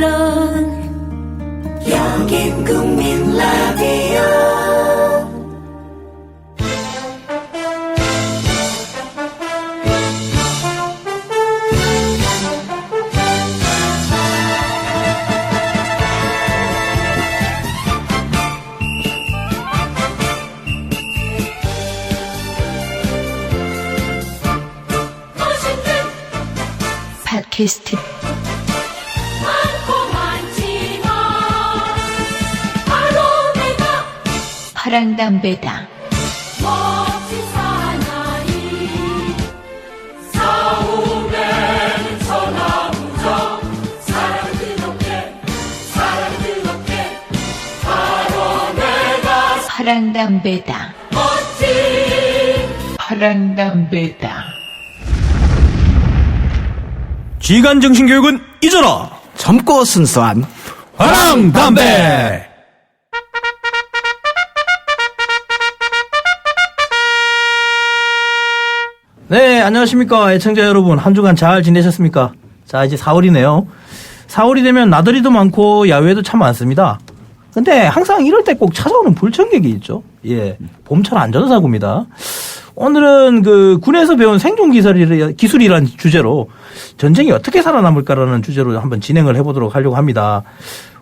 물론 여긴 국민 라디오. 팟캐스트 파랑담배다. 멋진 사나이 싸움에는 천하무적 사랑 뜨겁게 바로 내가 파랑담배다. 멋진 파랑담배다. 지간 정신교육은 잊어라. 젊고 순수한 화랑담배. 네, 안녕하십니까 애청자 여러분. 한 주간 잘 지내셨습니까? 자, 이제 4월이네요. 4월이 되면 나들이도 많고 야외도 참 많습니다. 근데 항상 이럴 때 꼭 찾아오는 불청객이 있죠. 예, 봄철 안전사고입니다. 오늘은 그 군에서 배운 생존 기술이란 주제로 전쟁이 어떻게 살아남을까라는 주제로 한번 진행을 해보도록 하려고 합니다.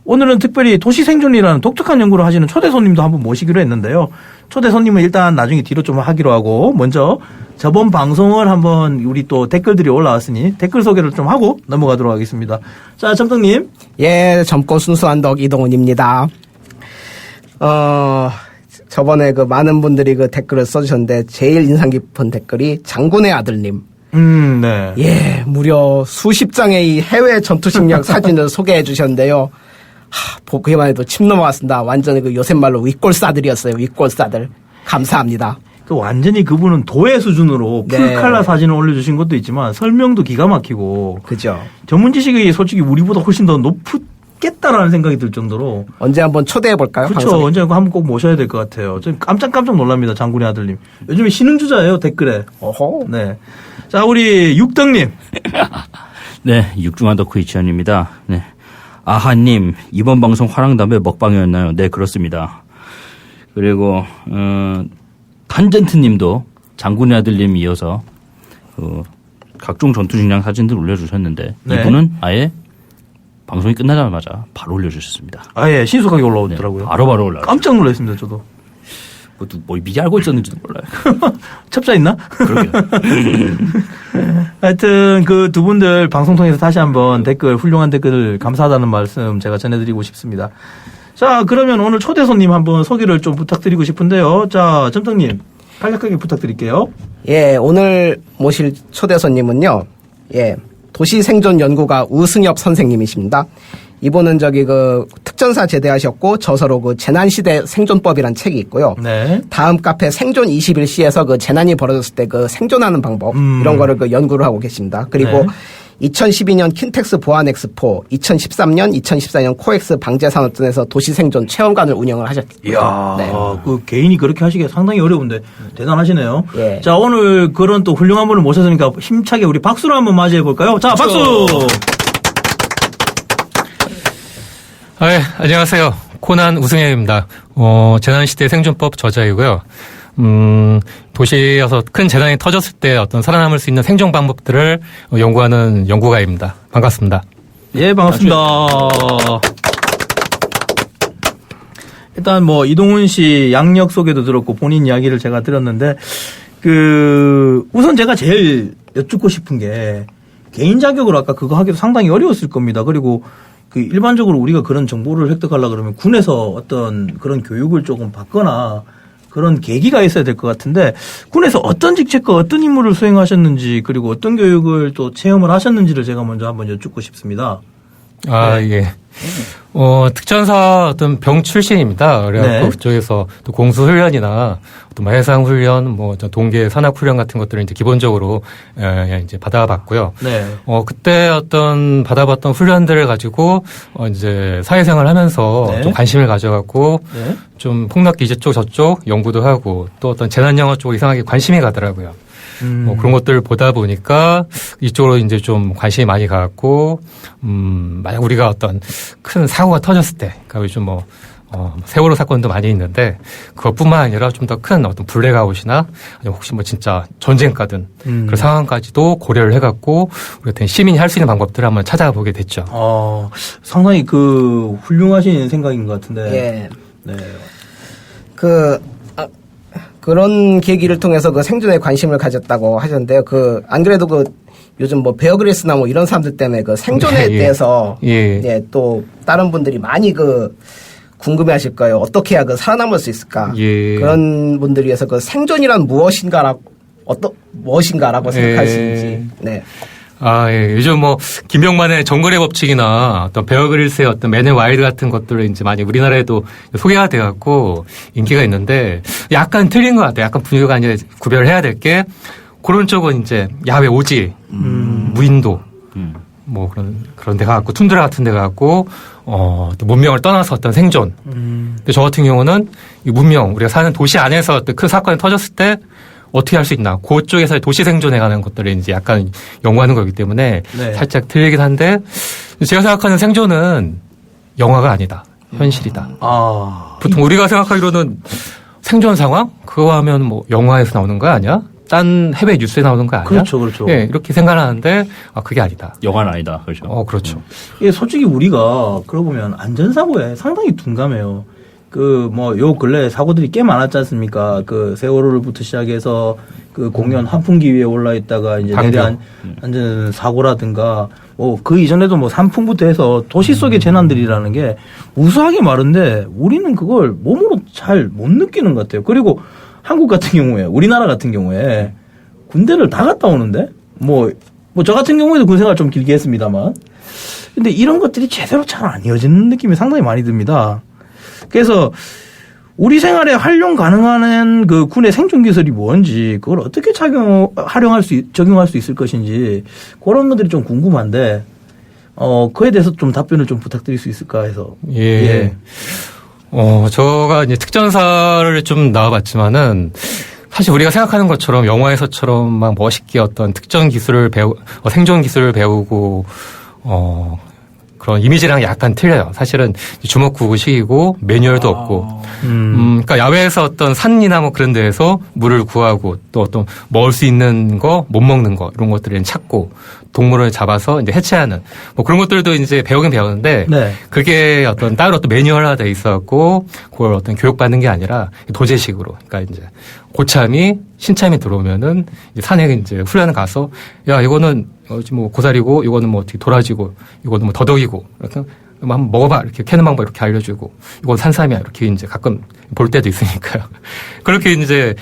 오늘은 특별히 도시 생존이라는 독특한 연구를 하시는 초대 손님도 한번 모시기로 했는데요. 초대 손님은 일단 나중에 뒤로 좀 하기로 하고 먼저 저번 방송을 한번 우리 또 댓글들이 올라왔으니 댓글 소개를 좀 하고 넘어가도록 하겠습니다. 자, 점등님. 예, 젊고 순수한 덕 이동훈입니다. 저번에 그 많은 분들이 그 댓글을 써주셨는데 제일 인상 깊은 댓글이 장군의 아들님. 네. 예, 무려 수십 장의 이 해외 전투식량 사진을 소개해 주셨는데요. 보기만 해도 침 넘어갔습니다. 완전히 그 요새 말로 윗골싸들이었어요. 윗골싸들. 감사합니다. 그 완전히 그분은 도회 수준으로 풀칼라 사진을 올려주신 것도 있지만 설명도 기가 막히고. 그죠. 전문 지식이 솔직히 우리보다 훨씬 더 높겠다라는 생각이 들 정도로. 언제 한번 초대해 볼까요? 그렇죠. 언제 한번 꼭 모셔야 될 것 같아요. 좀 깜짝 놀랍니다. 장군의 아들님. 요즘에 신흥주자예요. 댓글에. 어허. 네. 자, 우리 육덕님. 네, 육중한 덕후 이치현입니다. 네. 아하님, 이번 방송 화랑담배 먹방이었나요? 네, 그렇습니다. 그리고, 탄젠트님도 장군의 아들님 이어서, 각종 전투식량 사진들 올려주셨는데, 네. 이분은 아예 방송이 끝나자마자 바로 올려주셨습니다. 아, 예, 신속하게 올라오더라고요. 네, 바로 올라왔어요. 깜짝 놀랐습니다, 저도. 뭐 미리 알고 있었는지도 몰라요. 첩자 있나? 그러게요. 하여튼 그 두 분들 방송 통해서 다시 한번 댓글, 훌륭한 댓글을 감사하다는 말씀 제가 전해드리고 싶습니다. 자, 그러면 오늘 초대 손님 한번 소개를 좀 부탁드리고 싶은데요. 자, 점등님 간략하게 부탁드릴게요. 예, 오늘 모실 초대 손님은요. 예, 도시 생존 연구가 우승엽 선생님이십니다. 이분은 그 특전사 제대하셨고 저서로 그 재난시대 생존법이란 책이 있고요. 네. 다음 카페 생존 21시에서 그 재난이 벌어졌을 때 그 생존하는 방법 이런 거를 그 연구를 하고 계십니다. 그리고 네. 2012년 킨텍스 보안 엑스포, 2013년, 2014년 코엑스 방재산업전에서 도시 생존 체험관을 운영을 하셨습니다. 이야, 네. 그 개인이 그렇게 하시기가 상당히 어려운데 대단하시네요. 예. 자, 오늘 그런 또 훌륭한 분을 모셨으니까 힘차게 우리 박수로 한번 맞이해 볼까요? 자, 박수! 네, 안녕하세요. 코난 우승엽입니다. 재난시대 생존법 저자이고요. 도시에서 큰 재난이 터졌을 때 어떤 살아남을 수 있는 생존 방법들을 연구하는 연구가입니다. 반갑습니다. 예, 반갑습니다. 일단 뭐 이동훈 씨 양력 소개도 들었고 본인 이야기를 제가 들었는데 우선 제가 제일 여쭙고 싶은 게 개인 자격으로 아까 그거 하기도 상당히 어려웠을 겁니다. 그리고 일반적으로 우리가 그런 정보를 획득하려고 그러면 군에서 어떤 그런 교육을 조금 받거나 그런 계기가 있어야 될 것 같은데 군에서 어떤 직책과 어떤 임무를 수행하셨는지 그리고 어떤 교육을 또 체험을 하셨는지를 제가 먼저 한번 여쭙고 싶습니다. 네. 예. 특전사 어떤 병 출신입니다. 그래갖고 네. 그쪽에서 또 공수훈련이나 어떤 해상훈련, 동계 산악훈련 같은 것들을 이제 기본적으로 이제 받아봤고요. 네. 그때 어떤 받아봤던 훈련들을 가지고 이제 사회생활 하면서 네. 좀 관심을 가져갖고 네. 좀 폭력기제 쪽 저쪽 연구도 하고 또 어떤 재난영어 쪽 이상하게 관심이 가더라고요. 뭐 그런 것들을 보다 보니까 이쪽으로 이제 좀 관심이 많이 가고, 만약 우리가 어떤 큰 사고가 터졌을 때, 그러니까 요즘 뭐, 세월호 사건도 많이 있는데, 그것뿐만 아니라 좀 더 큰 어떤 블랙아웃이나, 아니면 혹시 뭐 진짜 전쟁가든, 그런 상황까지도 고려를 해갖고, 우리 같은 시민이 할 수 있는 방법들을 한번 찾아보게 됐죠. 상당히 훌륭하신 생각인 것 같은데. 예. 네. 그런 계기를 통해서 그 생존에 관심을 가졌다고 하셨는데요. 안 그래도 요즘 뭐 베어 그릴스나 뭐 이런 사람들 때문에 그 생존에 대해서 이제 또 다른 분들이 많이 궁금해 하실 거예요. 어떻게 해야 살아남을 수 있을까? 그런 분들 위해서 생존이란 무엇인가라고 생각하시는지. 네. 예. 요즘 뭐, 김병만의 정글의 법칙이나 어떤 베어 그릴스의 어떤 맨 앤 와일드 같은 것들을 이제 많이 우리나라에도 소개가 돼갖고 인기가 있는데 약간 틀린 것 같아요. 약간 분위기가 이제 구별을 해야 될 게 그런 쪽은 이제 야외 오지, 무인도, 뭐 그런 데 가갖고 툰드라 같은 데 가갖고 또 문명을 떠나서 어떤 생존. 근데 저 같은 경우는 이 문명, 우리가 사는 도시 안에서 어떤 큰 사건이 터졌을 때 어떻게 할 수 있나. 그쪽에서의 도시 생존에 관한 것들을 이제 약간 연구하는 거기 때문에 네. 살짝 틀리긴 한데 제가 생각하는 생존은 영화가 아니다. 현실이다. 보통 우리가 생각하기로는 생존 상황? 그거 하면 뭐 영화에서 나오는 거 아니야? 딴 해외 뉴스에 나오는 거 아니야? 그렇죠. 예, 이렇게 생각하는데 그게 아니다. 영화는 아니다. 그렇죠. 그렇죠. 이게 솔직히 우리가 그러고 보면 안전사고에 상당히 둔감해요. 요 근래 사고들이 꽤 많았지 않습니까? 세월호를부터 시작해서 공연 환풍기 위에 올라 있다가 이제 내대한 안전 사고라든가 그 이전에도 산풍부터 해서 도시 속의 재난들이라는 게 우수하게 많은데 우리는 그걸 몸으로 잘 못 느끼는 것 같아요. 그리고 한국 같은 경우에, 우리나라 같은 경우에 군대를 다 갔다 오는데 저 같은 경우에도 군생활 좀 길게 했습니다만 근데 이런 것들이 제대로 잘 안 이어지는 느낌이 상당히 많이 듭니다. 그래서 우리 생활에 활용 가능한 군의 생존 기술이 뭔지 그걸 어떻게 적용할 수 있을 것인지 그런 것들이 좀 궁금한데 그에 대해서 좀 답변을 좀 부탁드릴 수 있을까 해서. 예. 제가 이제 특전사를 좀 나와봤지만은 사실 우리가 생각하는 것처럼 영화에서처럼 막 멋있게 어떤 특전 기술을 생존 기술을 배우고 그런 이미지랑 약간 틀려요. 사실은 주먹구구식이고 매뉴얼도 없고, 그러니까 야외에서 어떤 산이나 뭐 그런 데에서 물을 구하고 또 어떤 먹을 수 있는 거, 못 먹는 거 이런 것들을 찾고 동물을 잡아서 이제 해체하는 뭐 그런 것들도 이제 배우긴 배우는데 네. 그게 어떤 따로 어떤 매뉴얼화 돼 있어갖고 그걸 어떤 교육받는 게 아니라 도제식으로, 그러니까 이제 신참이 들어오면은 이제 산에 이제 훈련을 가서 야 이거는 뭐 고사리고 이거는 뭐 어떻게 도라지고 이거는 뭐 더덕이고 이렇게 한번 먹어봐 이렇게 캐는 방법 이렇게 알려주고 이건 산삼이야 이렇게 이제 가끔 볼 때도 있으니까요. 그렇게 이제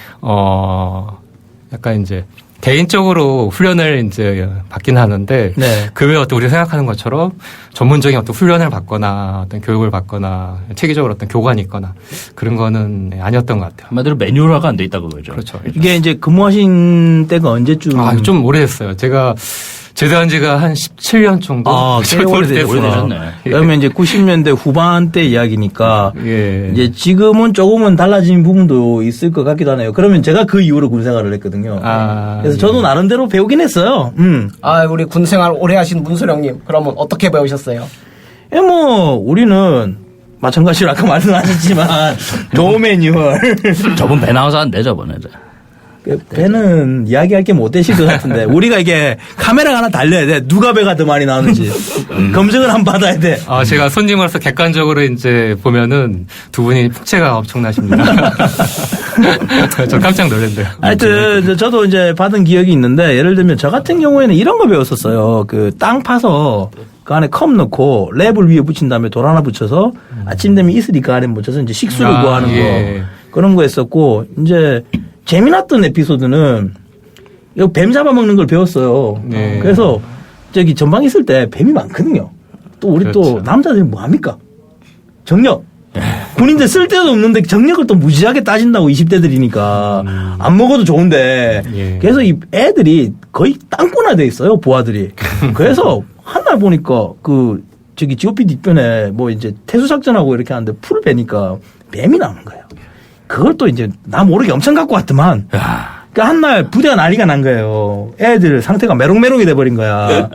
약간 이제 개인적으로 훈련을 이제 받긴 하는데 네. 그 외에 어떤 우리가 생각하는 것처럼 전문적인 어떤 훈련을 받거나 어떤 교육을 받거나 체계적으로 어떤 교관이 있거나 그런 거는 아니었던 것 같아요. 한마디로 매뉴얼화가 안 돼 있다고 그러죠. 그렇죠. 이게 이제 근무하신 때가 언제쯤? 좀 오래됐어요. 제가 제대한 지가 한 17년 정도. 꽤 오래되셨네. 예. 그러면 이제 90년대 후반대 이야기니까 예. 이제 지금은 조금은 달라진 부분도 있을 것 같기도 하네요. 그러면 제가 그 이후로 군생활을 했거든요. 그래서 저도 나름대로 배우긴 했어요. 우리 군생활 오래 하신 문수령님, 그러면 어떻게 배우셨어요? 우리는 마찬가지로 아까 말씀하셨지만 노 매뉴얼. 저분 배 나와서 안 돼, 저번에. 배는 이야기할 게 못 되실 것 같은데 우리가 이게 카메라가 하나 달려야 돼. 누가 배가 더 많이 나오는지 검증을 한번 받아야 돼. 제가 손님으로서 객관적으로 이제 보면은 두 분이 풍채가 엄청나십니다. 저 깜짝 놀랐네요. 하여튼 저도 이제 받은 기억이 있는데 예를 들면 저 같은 경우에는 이런 거 배웠었어요. 땅 파서 그 안에 컵 넣고 랩을 위에 붙인 다음에 돌 하나 붙여서 아침 되면 이슬이 그 안에 묻혀서 이제 식수를 구하는 거 그런 거 했었고 이제 재미났던 에피소드는 뱀 잡아먹는 걸 배웠어요. 네. 그래서 전방 있을 때 뱀이 많거든요. 또 우리 그렇죠. 또 남자들이 뭐 합니까? 정력. 군인들 쓸 데도 없는데 정력을 또 무지하게 따진다고 20대들이니까 안 먹어도 좋은데 예. 그래서 이 애들이 거의 땅콩화 돼 있어요. 부하들이. 그래서 한 날 보니까 GOP 뒷변에 뭐 이제 태수작전하고 이렇게 하는데 풀을 베니까 뱀이 나오는 거예요. 그걸 또 이제 나 모르게 엄청 갖고 왔더만. 그러니까 한날 부대가 난리가 난 거예요. 애들 상태가 메롱메롱이 돼버린 거야.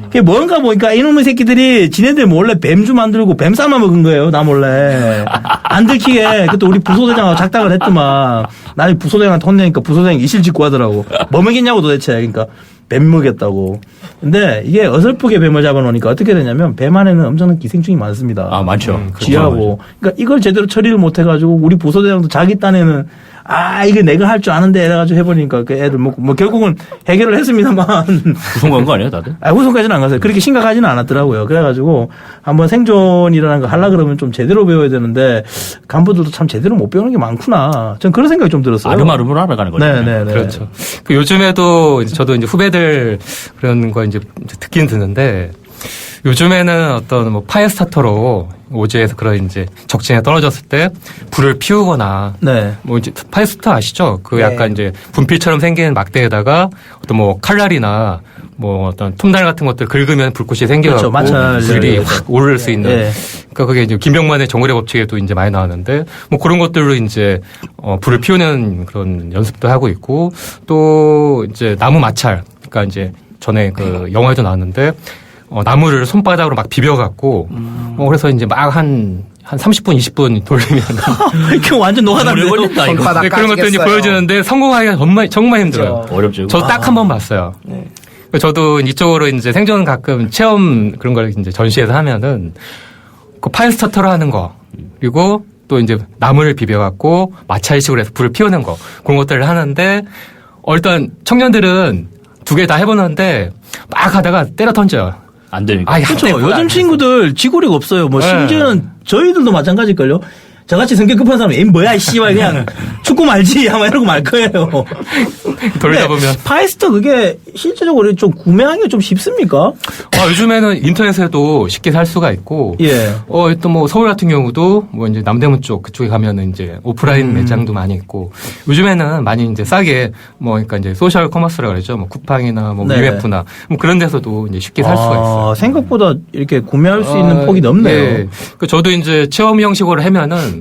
그게 뭔가 보니까 이놈의 새끼들이 지네들 몰래 뱀주 만들고 뱀 삶아 먹은 거예요. 나 몰래. 안 들키게. 그때 우리 부소대장하고 작당을 했더만. 나중에 부소대장한테 혼내니까 부소대장이 이실직고 하더라고. 뭐 먹였냐고 도대체. 그러니까 뱀 먹였다고. 근데 이게 어설프게 뱀을 잡아놓으니까 어떻게 되냐면 뱀 안에는 엄청난 기생충이 많습니다. 아, 많죠. 쥐하고. 그러니까 이걸 제대로 처리를 못 해가지고 우리 부소대장도 자기 딴에는 이거 내가 할 줄 아는데 이래가지고 해버리니까 그 애들 뭐 결국은 해결을 했습니다만. 구성 간 거 아니에요, 다들? 후손까지는 안 갔어요. 그렇게 심각하지는 않았더라고요. 그래가지고 한번 생존이라는 거 하려고 그러면 좀 제대로 배워야 되는데 간부들도 참 제대로 못 배우는 게 많구나. 전 그런 생각이 좀 들었어요. 아름아름으로 알아가는 거죠. 네네네. 그렇죠. 그 요즘에도 이제 저도 이제 후배들 그런 거 이제 듣긴 듣는데 요즘에는 어떤 뭐 파이어스타터로 오지에서 그런 이제 적진에 떨어졌을 때 불을 피우거나 네. 뭐 이제 파이어스타터 아시죠? 그 네. 약간 이제 분필처럼 생긴 막대에다가 어떤 뭐 칼날이나 뭐 어떤 톱날 같은 것들 긁으면 불꽃이 생겨갖고 그렇죠. 마찰. 불이 네. 확 오를 수 있는. 네. 그러니까 그게 이제 김병만의 정글의 법칙에도 이제 많이 나왔는데 뭐 그런 것들로 이제 불을 피우는 그런 연습도 하고 있고 또 이제 나무 마찰. 그러니까 이제 전에 그 영화에도 나왔는데 나무를 손바닥으로 막 비벼갖고 그래서 이제 막 한 30분, 20분 돌리면 이렇게 완전 노가다를 걸린다, 이거. 손바닥 네, 그런 것들이 이제 까지겠어요. 보여주는데 성공하기가 정말 힘들어요. 어렵죠. 저 딱 한 번 봤어요. 저도 이쪽으로 이제 생존 가끔 체험 그런 걸 이제 전시해서 하면은 그 파이어스타터를 하는 거 그리고 또 이제 나무를 비벼갖고 마찰식으로 해서 불을 피우는 거 그런 것들을 하는데 일단 청년들은 두 개 다 해보는데 막 하다가 때려 던져요. 안 되니까. 그렇죠. 안 요즘 돼. 친구들 지구력 없어요. 뭐 네. 심지어는 저희들도 마찬가지일걸요. 저같이 성격 급한 사람은 뭐야 이 씨발 그냥 축구 말지 아마 이러고 말 거예요. 돌다 보면. 파이스터 그게 실제적으로 좀 구매하기가 좀 쉽습니까? 요즘에는 인터넷에도 쉽게 살 수가 있고. 예. 또 뭐 서울 같은 경우도 뭐 이제 남대문 쪽 그쪽에 가면은 이제 오프라인 매장도 많이 있고. 요즘에는 많이 이제 싸게 뭐 그러니까 이제 소셜 커머스라 그러죠. 뭐 쿠팡이나 뭐 네네. UF나 뭐 그런 데서도 이제 쉽게 살 수가 있어요. 생각보다 이렇게 구매할 수 있는 폭이 넓네요. 예. 저도 이제 체험 형식으로 하면은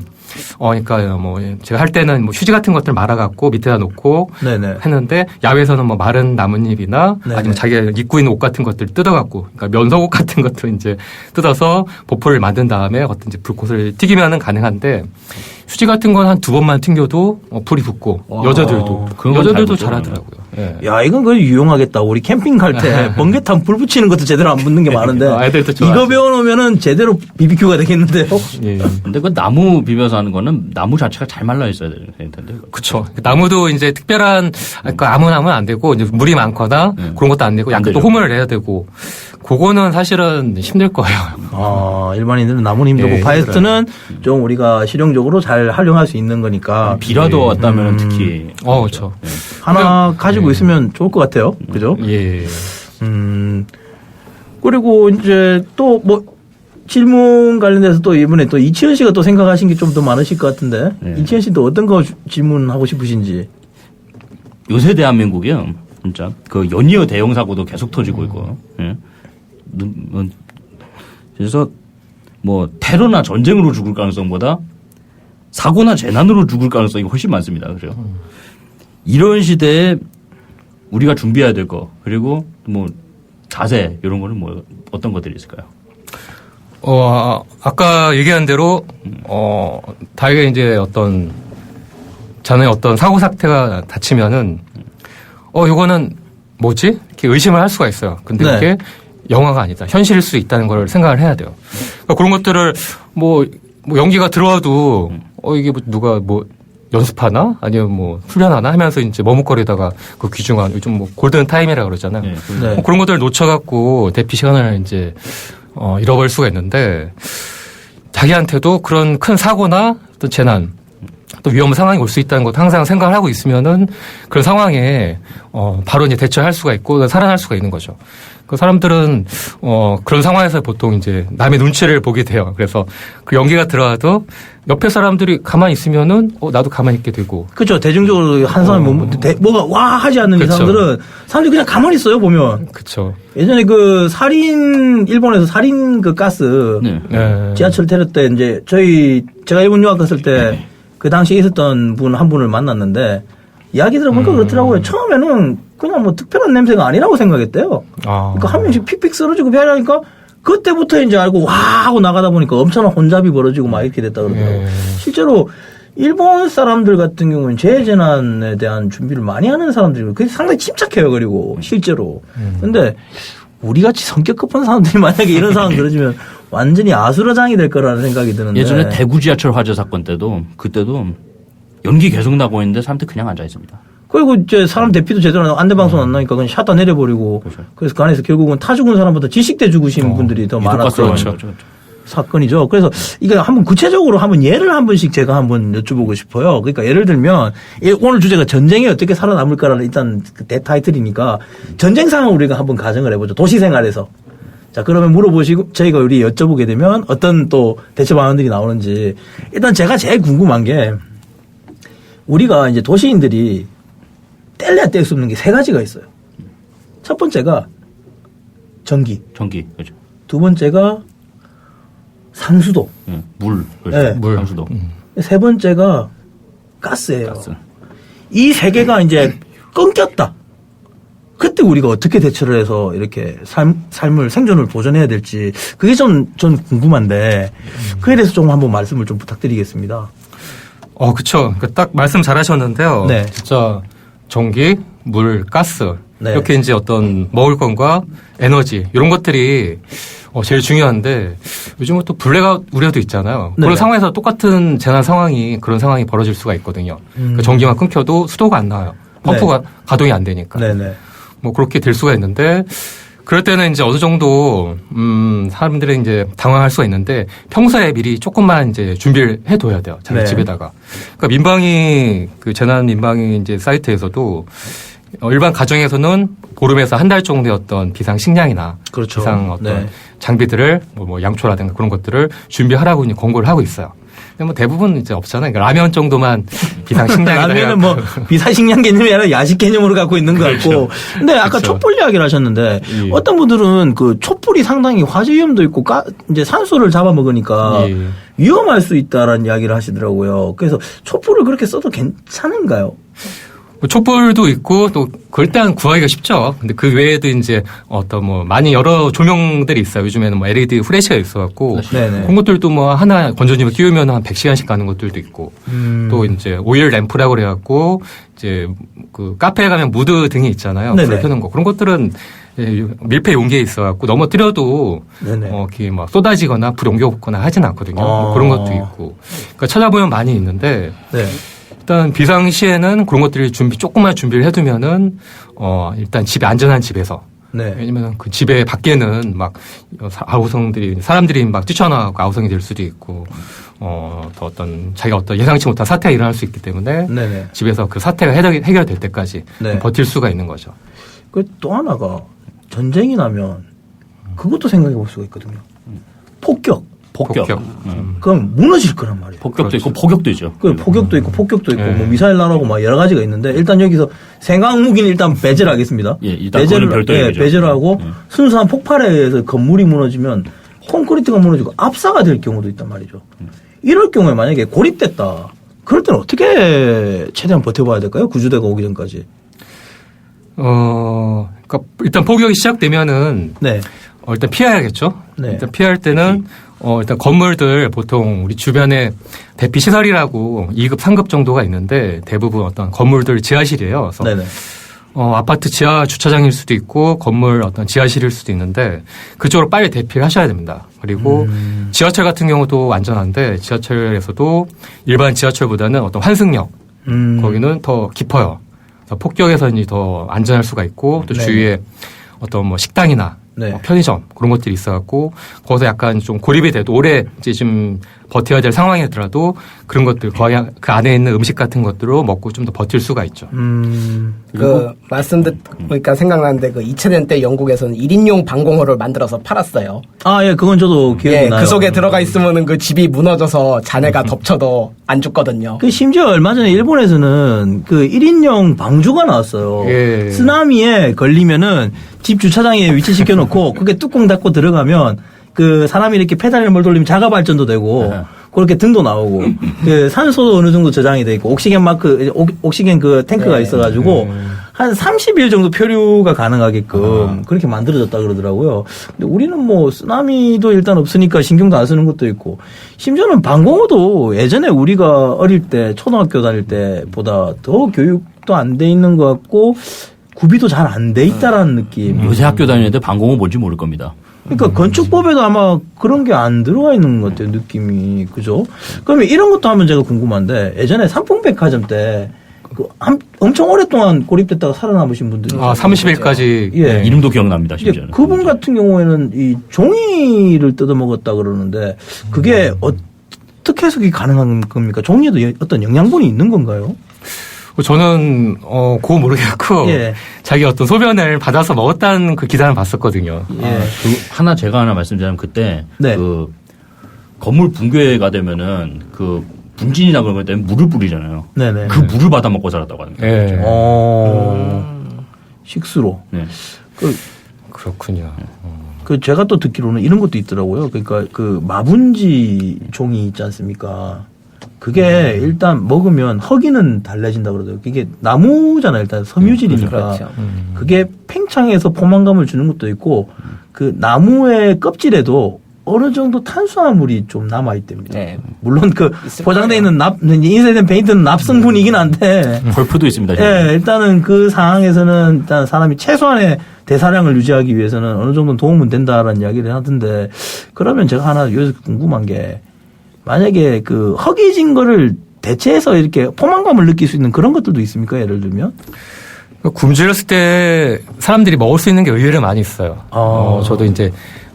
그러니까 뭐 제가 할 때는 뭐 휴지 같은 것들 말아갖고 밑에다 놓고 네네. 했는데 야외에서는 뭐 마른 나뭇잎이나 네네. 아니면 자기가 입고 있는 옷 같은 것들 뜯어갖고 그러니까 면석옷 같은 것들 이제 뜯어서 보포를 만든 다음에 어떤 이제 불꽃을 튀기면은 가능한데 휴지 같은 건 한 두 번만 튕겨도 불이 붙고 여자들도 그런 건잘 여자들도 붙죠. 잘하더라고요. 예. 야, 이건 그래도 유용하겠다. 우리 캠핑 갈 때 번개탄 불 붙이는 것도 제대로 안 붙는 게 많은데. 애들도 이거 좋아하죠. 배워놓으면은 제대로 BBQ가 되겠는데요? 예. 근데 그 나무 비벼서 하는 거는 나무 자체가 잘 말라 있어야 될 텐데. 그렇죠. 나무도 이제 특별한 그러니까 아무 나무는 안 되고 이제 물이 많거나 그런 것도 안 되고 안 약간 또 되죠. 호물을 내야 되고 그거는 사실은 힘들 거예요. 일반인들은 나무는 힘들고 예, 파이스트는 좀 우리가 실용적으로 잘 활용할 수 있는 거니까. 비라도 왔다면 특히. 그렇죠. 하나 가지고 있으면 좋을 것 같아요. 그죠? 예. 그리고 이제 또 뭐 질문 관련돼서 또 이번에 또 이치현 씨가 또 생각하신 게 좀 더 많으실 것 같은데. 네. 이치현 씨도 어떤 거 질문하고 싶으신지. 요새 대한민국이요. 진짜 그 연이어 대형 사고도 계속 터지고 있고. 예. 그래서 뭐 테러나 전쟁으로 죽을 가능성보다 사고나 재난으로 죽을 가능성이 훨씬 많습니다. 그래요. 이런 시대에 우리가 준비해야 될 거 그리고 뭐 자세 이런 거는 뭐 어떤 것들이 있을까요? 아까 얘기한 대로 다행히 이제 어떤 자네 어떤 사고 사태가 닥치면은 이거는 뭐지? 이렇게 의심을 할 수가 있어요. 근데 네. 이게 영화가 아니다. 현실일 수 있다는 걸 생각을 해야 돼요. 그러니까 그런 것들을 뭐 연기가 들어와도 이게 뭐 누가 뭐 연습하나 아니면 뭐 훈련하나 하면서 이제 머뭇거리다가 그 귀중한 요즘 뭐 골든 타임이라 그러잖아요. 네. 네. 뭐 그런 것들을 놓쳐갖고 대피 시간을 이제 잃어버릴 수가 있는데 자기한테도 그런 큰 사고나 또 재난 또 위험 상황이 올 수 있다는 것도 항상 생각을 하고 있으면은 그런 상황에 바로 이제 대처할 수가 있고 살아날 수가 있는 거죠. 그 사람들은 그런 상황에서 보통 이제 남의 눈치를 보게 돼요. 그래서 그 연기가 들어와도 옆에 사람들이 가만히 있으면은 나도 가만히 있게 되고. 그렇죠. 대중적으로 한 사람이 뭐가 와 하지 않는 그쵸. 이상들은 사람들이 그냥 가만히 있어요 보면. 그렇죠. 예전에 그 일본에서 살인 그 가스 네. 네. 지하철 테러 때 이제 제가 일본 유학 갔을 때 그 당시에 있었던 분 한 분을 만났는데 이야기 들어보니까 그렇더라고요. 처음에는 그냥 뭐 특별한 냄새가 아니라고 생각했대요. 그러니까 한 명씩 픽픽 쓰러지고 배라니까 그때부터 이제 알고 와 하고 나가다 보니까 엄청난 혼잡이 벌어지고 막 이렇게 됐다 그러더라고요. 실제로 일본 사람들 같은 경우는 재해재난에 대한 준비를 많이 하는 사람들이고 그게 상당히 침착해요. 그리고 실제로. 근데 우리 같이 성격 급한 사람들이 만약에 이런 상황 들어지면 완전히 아수라장이 될 거라는 생각이 드는데. 예전에 대구 지하철 화재 사건 때도 그때도 연기 계속 나고 있는데 사람들 그냥 앉아 있습니다. 그리고 이제 사람 대피도 제대로 안내방송 안 나니까 그냥 샷다 내려버리고 그렇죠. 그래서 그 안에서 결국은 타 죽은 사람보다 질식돼 죽으신 분들이 더 많았던 그렇죠. 사건이죠. 그래서 이게 한번 구체적으로 한번 예를 한 번씩 제가 한번 여쭤보고 싶어요. 그러니까 예를 들면 오늘 주제가 전쟁이 어떻게 살아남을까라는 일단 그 대타이틀이니까 전쟁 상황을 우리가 한번 가정을 해보죠. 도시생활에서. 자, 그러면 물어보시고 저희가 우리 여쭤보게 되면 어떤 또 대처 방안들이 나오는지 일단 제가 제일 궁금한 게 우리가 이제 도시인들이 뗄래야 뗄 수 없는 게 세 가지가 있어요. 첫 번째가 전기. 그렇죠. 두 번째가 산수도. 물, 네. 물, 상수도. 세 번째가 가스예요. 가스. 이 세 개가 이제 끊겼다. 그때 우리가 어떻게 대처를 해서 이렇게 삶을 생존을 보존해야 될지 그게 전 궁금한데 그에 대해서 좀 한번 말씀을 좀 부탁드리겠습니다. 그쵸. 딱 말씀 잘 하셨는데요. 네. 진짜 전기, 물, 가스. 네. 이렇게 이제 어떤 먹을 것과 에너지, 이런 것들이 제일 중요한데 요즘은 또 블랙아웃 우려도 있잖아요. 네. 그런 상황에서 똑같은 재난 상황이 그런 상황이 벌어질 수가 있거든요. 그러니까 전기만 끊겨도 수도가 안 나와요. 펌프가 가동이 안 되니까. 네네. 뭐 그렇게 될 수가 있는데 그럴 때는 이제 어느 정도 사람들이 이제 당황할 수가 있는데 평소에 미리 조금만 이제 준비를 해둬야 돼요. 자기 네. 집에다가. 그러니까 민방위 그 재난 민방위 이제 사이트에서도 일반 가정에서는 보름에서 한 달 정도의 어떤 비상 식량이나 그렇죠. 비상 어떤 네. 장비들을 뭐 양초라든가 그런 것들을 준비하라고 이제 권고를 하고 있어요. 근데 뭐 대부분 이제 없잖아요. 그러니까 라면 정도만 비상 식량이다. 라면은 뭐 비상식량 개념이 아니라 야식 개념으로 갖고 있는 것 같고. 그렇죠. 근데 아까 그렇죠. 촛불 이야기를 하셨는데 예. 어떤 분들은 그 촛불이 상당히 화재 위험도 있고 이제 산소를 잡아먹으니까 예. 위험할 수 있다라는 이야기를 하시더라고요. 그래서 촛불을 그렇게 써도 괜찮은가요? 촛불도 있고 또 그럴 때는 구하기가 쉽죠. 근데 그 외에도 이제 어떤 뭐 많이 여러 조명들이 있어요. 요즘에는 뭐 LED 후레쉬가 있어갖고 네네. 그런 것들도 뭐 하나 건전지를 끼우면 한 100시간씩 가는 것들도 있고 또 이제 오일 램프라고 그래갖고 이제 그 카페에 가면 무드 등이 있잖아요. 네네. 불을 켜는 거 그런 것들은 밀폐 용기에 있어갖고 넘어뜨려도 네네. 이렇게 막 쏟아지거나 불이 옮겨붙거나 하진 않거든요. 아. 그런 것도 있고 그러니까 찾아보면 많이 있는데. 네. 일단 비상시에는 그런 것들을 조금만 준비를 해두면은 일단 집에 안전한 집에서 네. 왜냐면 그 집에 밖에는 막 사람들이 막 뛰쳐나가고 아우성이 될 수도 있고 또 어떤 자기가 어떤 예상치 못한 사태가 일어날 수 있기 때문에 네네. 집에서 그 사태가 해결될 때까지 네. 버틸 수가 있는 거죠. 그 또 하나가 전쟁이 나면 그것도 생각해 볼 수가 있거든요. 폭격. 그럼 무너질 거란 말이에요. 폭격도 있고 폭격도 있죠. 폭격도 있고 폭격도 있고 네. 뭐 미사일 나라고 막 여러 가지가 있는데 일단 여기서 생각 무기는 일단 배제를 하겠습니다. 예, 일단 그거는 별도 얘기죠. 배제를 하고 순수한 폭발에 의해서 건물이 무너지면 콘크리트가 무너지고 압사가 될 경우도 있단 말이죠. 이럴 경우에 만약에 고립됐다. 그럴 때는 어떻게 최대한 버텨봐야 될까요? 구조대가 오기 전까지. 그러니까 일단 폭격이 시작되면은 네. 일단 피해야겠죠. 네. 일단 피할 때는 일단 건물들 보통 우리 주변에 대피 시설이라고 2급, 3급 정도가 있는데 대부분 어떤 건물들 지하실이에요. 그래서 네네. 아파트 지하 주차장일 수도 있고 건물 어떤 지하실일 수도 있는데 그쪽으로 빨리 대피를 하셔야 됩니다. 그리고 지하철 같은 경우도 안전한데 지하철에서도 일반 지하철보다는 어떤 환승역 거기는 더 깊어요. 그래서 폭격에서 이제 더 안전할 수가 있고 또 네. 주위에 어떤 뭐 식당이나 네. 편의점 그런 것들이 있어갖고 거기서 약간 좀 고립이 돼도 오래 이제 좀 버텨야 될 상황이더라도 그런 것들 거의 그 안에 있는 음식 같은 것들로 먹고 좀 더 버틸 수가 있죠. 그 말씀 듣니까 생각나는데 그 2000년 때 영국에서는 1인용 방공호를 만들어서 팔았어요. 아, 예, 그건 저도 기억이 예, 나요. 그 속에 들어가 있으면은 그 집이 무너져서 자네가 덮쳐도 안 죽거든요. 그 심지어 얼마 전에 일본에서는 그 1인용 방주가 나왔어요. 예. 쓰나미에 걸리면은 집 주차장에 위치시켜 놓고 그게 뚜껑 닫고 들어가면 그 사람이 이렇게 페달을 뭘 돌리면 자가 발전도 되고 그렇게 등도 나오고 그 산소도 어느 정도 저장이 돼 있고 옥시겐 마크 옥시겐 그 탱크가 있어가지고 한 30일 정도 표류가 가능하게끔 그렇게 만들어졌다 그러더라고요. 근데 우리는 뭐 쓰나미도 일단 없으니까 신경도 안 쓰는 것도 있고 심지어는 방공호도 예전에 우리가 어릴 때 초등학교 다닐 때보다 더 교육도 안 돼 있는 것 같고 구비도 잘 안 돼 있다라는 느낌. 요새 학교 다니는데 방공호 뭔지 모를 겁니다. 그러니까 건축법에도 아마 그런 게 안 들어가 있는 것 같아요, 느낌이. 그죠? 그러면 이런 것도 하면 제가 궁금한데, 예전에 삼풍백화점 때, 엄청 오랫동안 고립됐다가 살아남으신 분들이. 30일까지. 예. 이름도 기억납니다, 심지어는. 그분 같은 경우에는 이 종이를 뜯어먹었다 그러는데, 그게 어떻게 해석이 가능한 겁니까? 종이에도 어떤 영양분이 있는 건가요? 저는 그거 모르겠고 예. 자기 어떤 소변을 받아서 먹었다는 그 기사를 봤었거든요. 예. 제가 하나 말씀드리면 그때 네. 그 건물 붕괴가 되면은 그 분진이나 그런 것 때문에 물을 뿌리잖아요. 네네. 그 물을 받아 먹고 살았다고 합니다. 예. 식수로. 네. 그렇군요. 제가 또 듣기로는 이런 것도 있더라고요. 그러니까 그 마분지 종이 있지 않습니까? 그게 일단 먹으면 허기는 달래진다 그러더라고요. 이게 나무잖아요. 일단 섬유질이니까. 그렇죠. 그게 팽창해서 포만감을 주는 것도 있고 그 나무의 껍질에도 어느 정도 탄수화물이 좀 남아있답니다. 네. 물론 그 포장되어 있는 인쇄된 페인트는 납성분이긴 한데. 벌프도 있습니다. 예, 일단은 그 상황에서는 일단 사람이 최소한의 대사량을 유지하기 위해서는 어느 정도 도움은 된다라는 이야기를 하던데 그러면 제가 하나 여기서 궁금한 게 만약에 그 허기진 거를 대체해서 이렇게 포만감을 느낄 수 있는 그런 것들도 있습니까? 예를 들면? 굶주렸을 때 사람들이 먹을 수 있는 게 의외로 많이 있어요. 저도 이제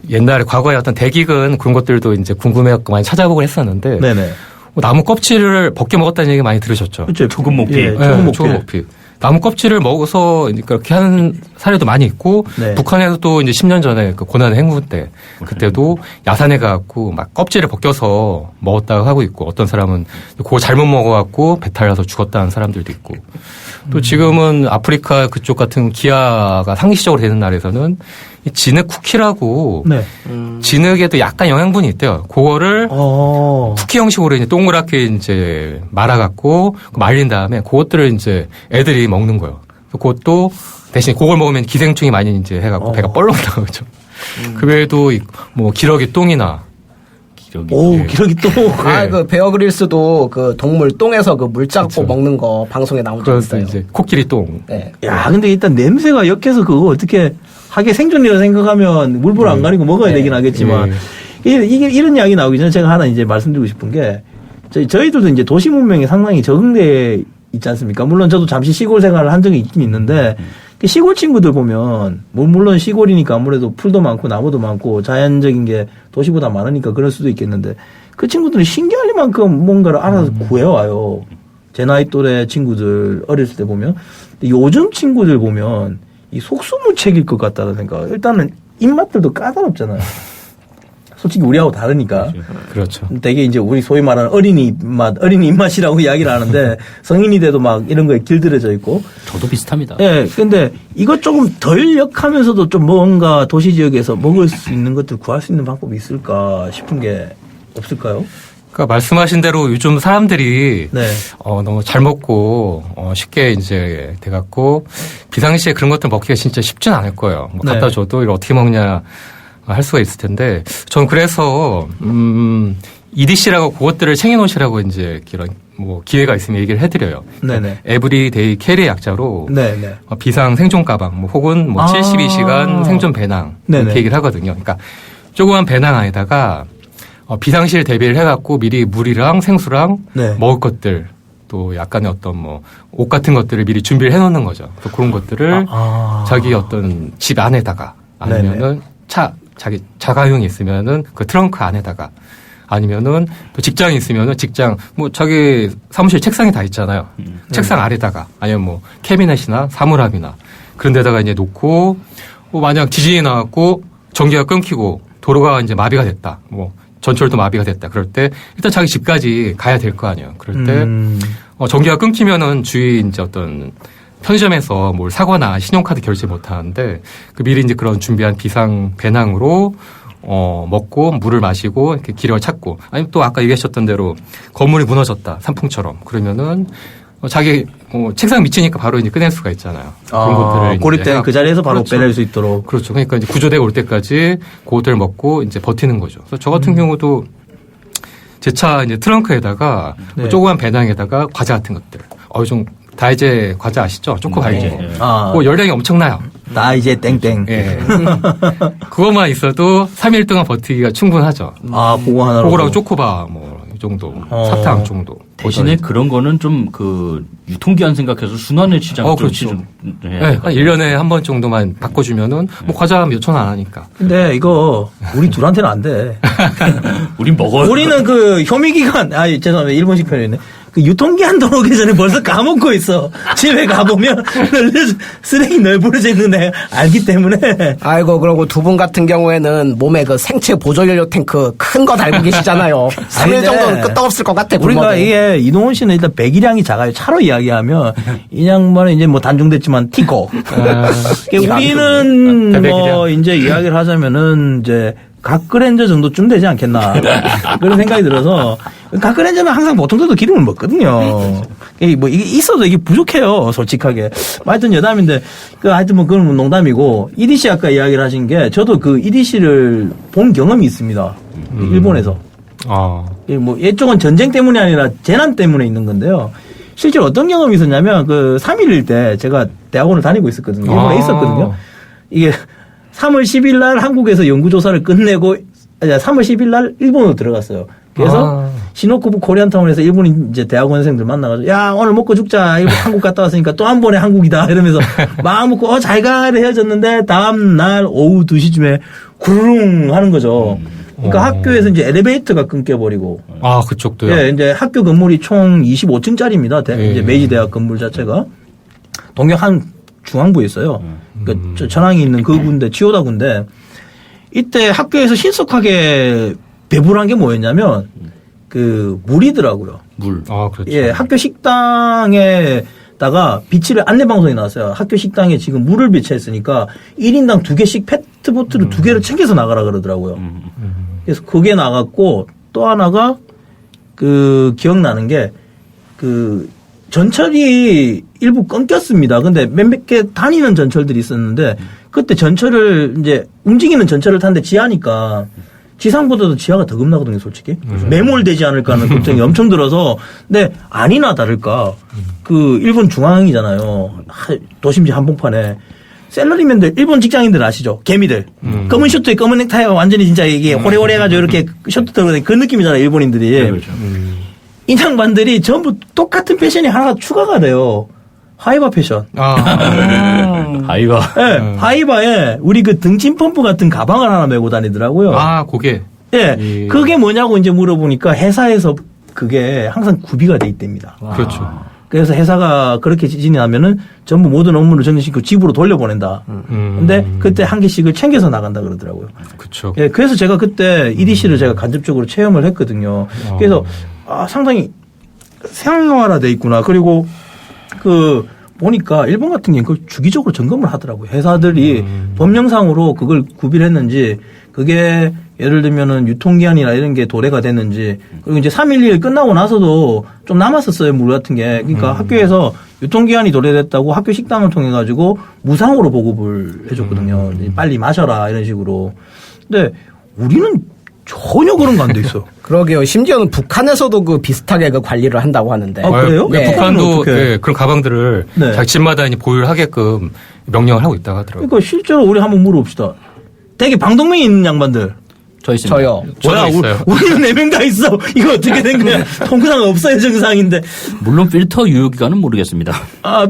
옛날에 과거에 어떤 대기근 그런 것들도 이제 궁금해갖고 많이 찾아보고 했었는데. 네네. 나무 껍질을 벗겨 먹었다는 얘기 많이 들으셨죠? 그렇죠. 초급 목피. 예, 네, 초급 목피. 나무 껍질을 먹어서 그렇게 하는 사례도 많이 있고 네. 북한에서도 이제 10년 전에 그 고난 행군 때 그때도 야산에 가갖고 막 껍질을 벗겨서 먹었다고 하고 있고 어떤 사람은 그거 잘못 먹어갖고 배탈 나서 죽었다는 사람들도 있고 또 지금은 아프리카 그쪽 같은 기아가 상시적으로 되는 날에서는 이 진흙 쿠키라고 네. 진흙에도 약간 영양분이 있대요. 그거를 쿠키 형식으로 이제 동그랗게 이제 말아갖고 말린 다음에 그것들을 이제 애들이 먹는 거예요. 그것도 대신 그걸 먹으면 기생충이 많이 이제 해갖고 배가 뻘렁 나오죠. 그 외에도 뭐 기러기 똥이나 기러기 똥. 그 베어 그릴스도 그 동물 똥에서 그 물 짜고 먹는 거 방송에 나온 적 그것도 있어요. 이제 코끼리 똥. 네. 야, 근데 일단 냄새가 역해서 그거 어떻게 하게 생존이라 생각하면 물불 안 가리고 먹어야 되긴 하겠지만 이게 이런 이야기 나오기 전에 제가 하나 이제 말씀드리고 싶은 게 저희들도 이제 도시 문명에 상당히 적응돼 있지 않습니까? 물론 저도 잠시 시골 생활을 한 적이 있긴 있는데 시골 친구들 보면 물론 시골이니까 아무래도 풀도 많고 나무도 많고 자연적인 게 도시보다 많으니까 그럴 수도 있겠는데 그 친구들은 신기할 만큼 뭔가를 알아서 구해와요. 제 나이 또래 친구들 어렸을 때 보면 근데 요즘 친구들 보면 이 속수무책일 것 같다는 생각. 일단은 입맛들도 까다롭잖아요. 솔직히 우리하고 다르니까. 그렇죠. 되게 이제 우리 소위 말하는 어린이 입맛이라고 이야기를 하는데 성인이 돼도 막 이런 거에 길들여져 있고. 저도 비슷합니다. 예. 근데 이것 조금 덜 역하면서도 좀 뭔가 도시 지역에서 먹을 수 있는 것들 구할 수 있는 방법이 있을까 싶은 게 없을까요? 그러니까 말씀하신 대로 요즘 사람들이 네. 너무 잘 먹고 쉽게 이제 돼갖고 비상시에 그런 것들 먹기가 진짜 쉽진 않을 거예요. 뭐 네. 갖다 줘도 이걸 어떻게 먹냐 할 수가 있을 텐데 저는 그래서 EDC라고 그것들을 챙겨놓으시라고 이제 이런 뭐 기회가 있으면 얘기를 해드려요. 네네. 에브리데이 캐리 약자로 네네. 비상 생존 가방 뭐 혹은 뭐 72시간 생존 배낭 네네. 이렇게 얘기를 하거든요. 그러니까 조그만 배낭 안에다가 비상시에 대비를 해갖고 미리 물이랑 생수랑 네. 먹을 것들 또 약간의 어떤 뭐 옷 같은 것들을 미리 준비를 해놓는 거죠. 그래서 그런 것들을 자기 어떤 집 안에다가 아니면은 자기 자가용이 있으면은 그 트렁크 안에다가 아니면은 또 직장이 있으면은 직장 뭐 자기 사무실 책상에 다 있잖아요. 책상 아래다가 아니면 뭐 캐비넷이나 사물함이나 그런 데다가 이제 놓고 뭐 만약 지진이 나왔고 전기가 끊기고 도로가 이제 마비가 됐다. 뭐 전철도 마비가 됐다. 그럴 때 일단 자기 집까지 가야 될 거 아니에요. 그럴 때 전기가 끊기면은 주위 이제 어떤 편의점에서 뭘 사거나 신용카드 결제 못 하는데 그 미리 이제 그런 준비한 비상 배낭으로 먹고 물을 마시고 이렇게 기력을 찾고 아니면 또 아까 얘기하셨던 대로 건물이 무너졌다 산풍처럼 그러면은 자기 책상 미치니까 바로 이제 꺼낼 수가 있잖아요. 그런 것들을 고립된 그 자리에서 바로 그렇죠. 빼낼 수 있도록. 그렇죠. 그러니까 이제 구조대가 올 때까지 그것들을 먹고 이제 버티는 거죠. 그래서 저 같은 경우도 제 차 이제 트렁크에다가 네. 조그만 배낭에다가 과자 같은 것들. 좀 다이제 과자 아시죠? 초코 다이제. 그거 열량이 엄청나요. 나 이제 땡땡. 예. 그것만 있어도 3일 동안 버티기가 충분하죠. 그거 하나로. 그거랑 초코바 이 정도. 사탕 정도. 대신에 그런 거는 좀 유통기한 생각해서 순환의 시장 좀 그렇죠. 해야 네, 한 1년에 한 번 정도만 바꿔주면은 과자 몇천 원 안 하니까. 근데 이거 우리 둘한테는 안 돼. 우린 먹어요. 우리는 효미기간, 죄송합니다. 일본식 표현이네. 유통기한 들어오기 전에 벌써 까먹고 있어. 집에 가보면 쓰레기 널브러져 있는 애 알기 때문에. 아이고, 그러고 두 분 같은 경우에는 몸에 그 생체 보조연료 탱크 큰 거 달고 계시잖아요. 3일 정도는 끄떡없을 것 같아. 우리가 굶어도. 이게 이동훈 씨는 일단 배기량이 작아요. 차로 이야기하면 이 양반은 이제 단종됐지만 티코. 우리는 이제 이야기를 하자면은 이제 각그랜저 정도쯤 되지 않겠나 그런 생각이 들어서 각그랜저는 항상 보통 들도 기름을 먹거든요. 이게 있어도 이게 부족해요, 솔직하게. 하여튼 여담인데 하여튼 그건 농담이고 EDC 아까 이야기를 하신 게 저도 그 EDC를 본 경험이 있습니다. 일본에서. 이쪽은 전쟁 때문이 아니라 재난 때문에 있는 건데요. 실제로 어떤 경험이 있었냐면 3.11 때 제가 대학원을 다니고 있었거든요. 일본에 있었거든요. 이게 3월 10일 날 한국에서 연구조사를 끝내고 3월 10일 날 일본으로 들어갔어요. 그래서 시노쿠부 코리안타운에서 일본인 이제 대학원생들 만나가지고 야 오늘 먹고 죽자. 일본 한국 갔다 왔으니까 또 한 번에 한국이다 이러면서 막 먹고 잘 가 헤어졌는데 다음 날 오후 2시쯤에 구르릉 하는 거죠. 그러니까 학교에서 이제 엘리베이터가 끊겨버리고. 그쪽도요? 예, 이제 학교 건물이 총 25층짜리입니다. 이제 메이지 대학 건물 자체가. 동경 한 중앙부에 있어요. 그러니까 전황이 있는 그 군데, 치오다 군데. 이때 학교에서 신속하게 배부를 한 게 뭐였냐면, 물이더라고요. 물. 그렇죠. 예, 학교 식당에다가 비치를 안내방송이 나왔어요. 학교 식당에 지금 물을 비치했으니까 1인당 2개씩 페트보트를 2개를 챙겨서 나가라 그러더라고요. 그래서 그게 나갔고 또 하나가 기억나는 게 전철이 일부 끊겼습니다. 근데 몇몇 개 다니는 전철들이 있었는데 그때 전철을 이제 움직이는 전철을 탔는데 지하니까 지상보다도 지하가 더 겁나거든요, 솔직히. 매몰되지 않을까 하는 걱정이 엄청 들어서. 근데 아니나 다를까 일본 중앙이잖아요. 도심지 한복판에. 샐러리맨들, 일본 직장인들 아시죠? 개미들. 검은 셔츠에 검은 넥타이가 완전히 진짜 이게 호래호래 해가지고 이렇게 셔츠 들고 그 느낌이잖아요, 일본인들이. 네, 그렇죠. 이 양반들이 전부 똑같은 패션이 하나가 추가가 돼요. 하이바 패션. 하이바. 네, 하이바에 우리 등짐 펌프 같은 가방을 하나 메고 다니더라고요. 그게. 예. 그게 뭐냐고 이제 물어보니까 회사에서 그게 항상 구비가 돼 있답니다. 그렇죠. 그래서 회사가 그렇게 지진이 나면은 전부 모든 업무를 정리시키고 집으로 돌려보낸다. 근데 그때 한 개씩을 챙겨서 나간다 그러더라고요. 그렇죠. 예, 그래서 제가 그때 EDC를 제가 간접적으로 체험을 했거든요. 그래서 상당히 생활화돼 있구나. 그리고 보니까 일본 같은 경우는 그걸 주기적으로 점검을 하더라고요. 회사들이 법령상으로 그걸 구비를 했는지 그게 예를 들면은 유통기한이나 이런 게 도래가 됐는지 그리고 이제 3.11 끝나고 나서도 좀 남았었어요. 물 같은 게. 그러니까 학교에서 유통기한이 도래됐다고 학교 식당을 통해 가지고 무상으로 보급을 해줬거든요. 빨리 마셔라 이런 식으로. 근데 우리는 전혀 그런 거 안 돼 있어. 그러게요. 심지어는 북한에서도 비슷하게 관리를 한다고 하는데. 그래요? 네. 북한도 그런 가방들을 네. 자기 집마다 이제 보유를 하게끔 명령을 하고 있다고 하더라고요. 그러니까 실제로 우리 한번 물어봅시다. 되게 방독면이 있는 양반들. 저 있습니다. 저요. 뭐야, 저도 있어요. 우리는 4명 다 있어. 이거 어떻게 된 거야? 통상 없어요, 정상인데. 물론 필터 유효기간은 모르겠습니다.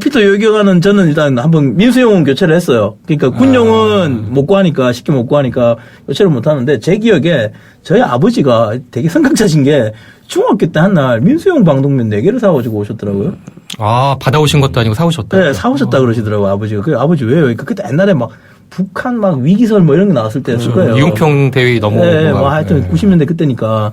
피터 요기관은 저는 일단 한번 민수용은 교체를 했어요. 그러니까 군용은 못 구하니까, 쉽게 못 구하니까 교체를 못 하는데 제 기억에 저희 아버지가 되게 성격자신 게 중학교 때 한 날 민수용 방독면 4개를 사가지고 오셨더라고요. 받아오신 것도 아니고 사오셨다. 네, 사오셨다 그러시더라고요, 아버지가. 그 아버지 왜요? 그때 옛날에 북한 위기설 이런 게 나왔을 때였을 거예요. 이용평 대위 넘어오고. 네, 하여튼 90년대 그때니까.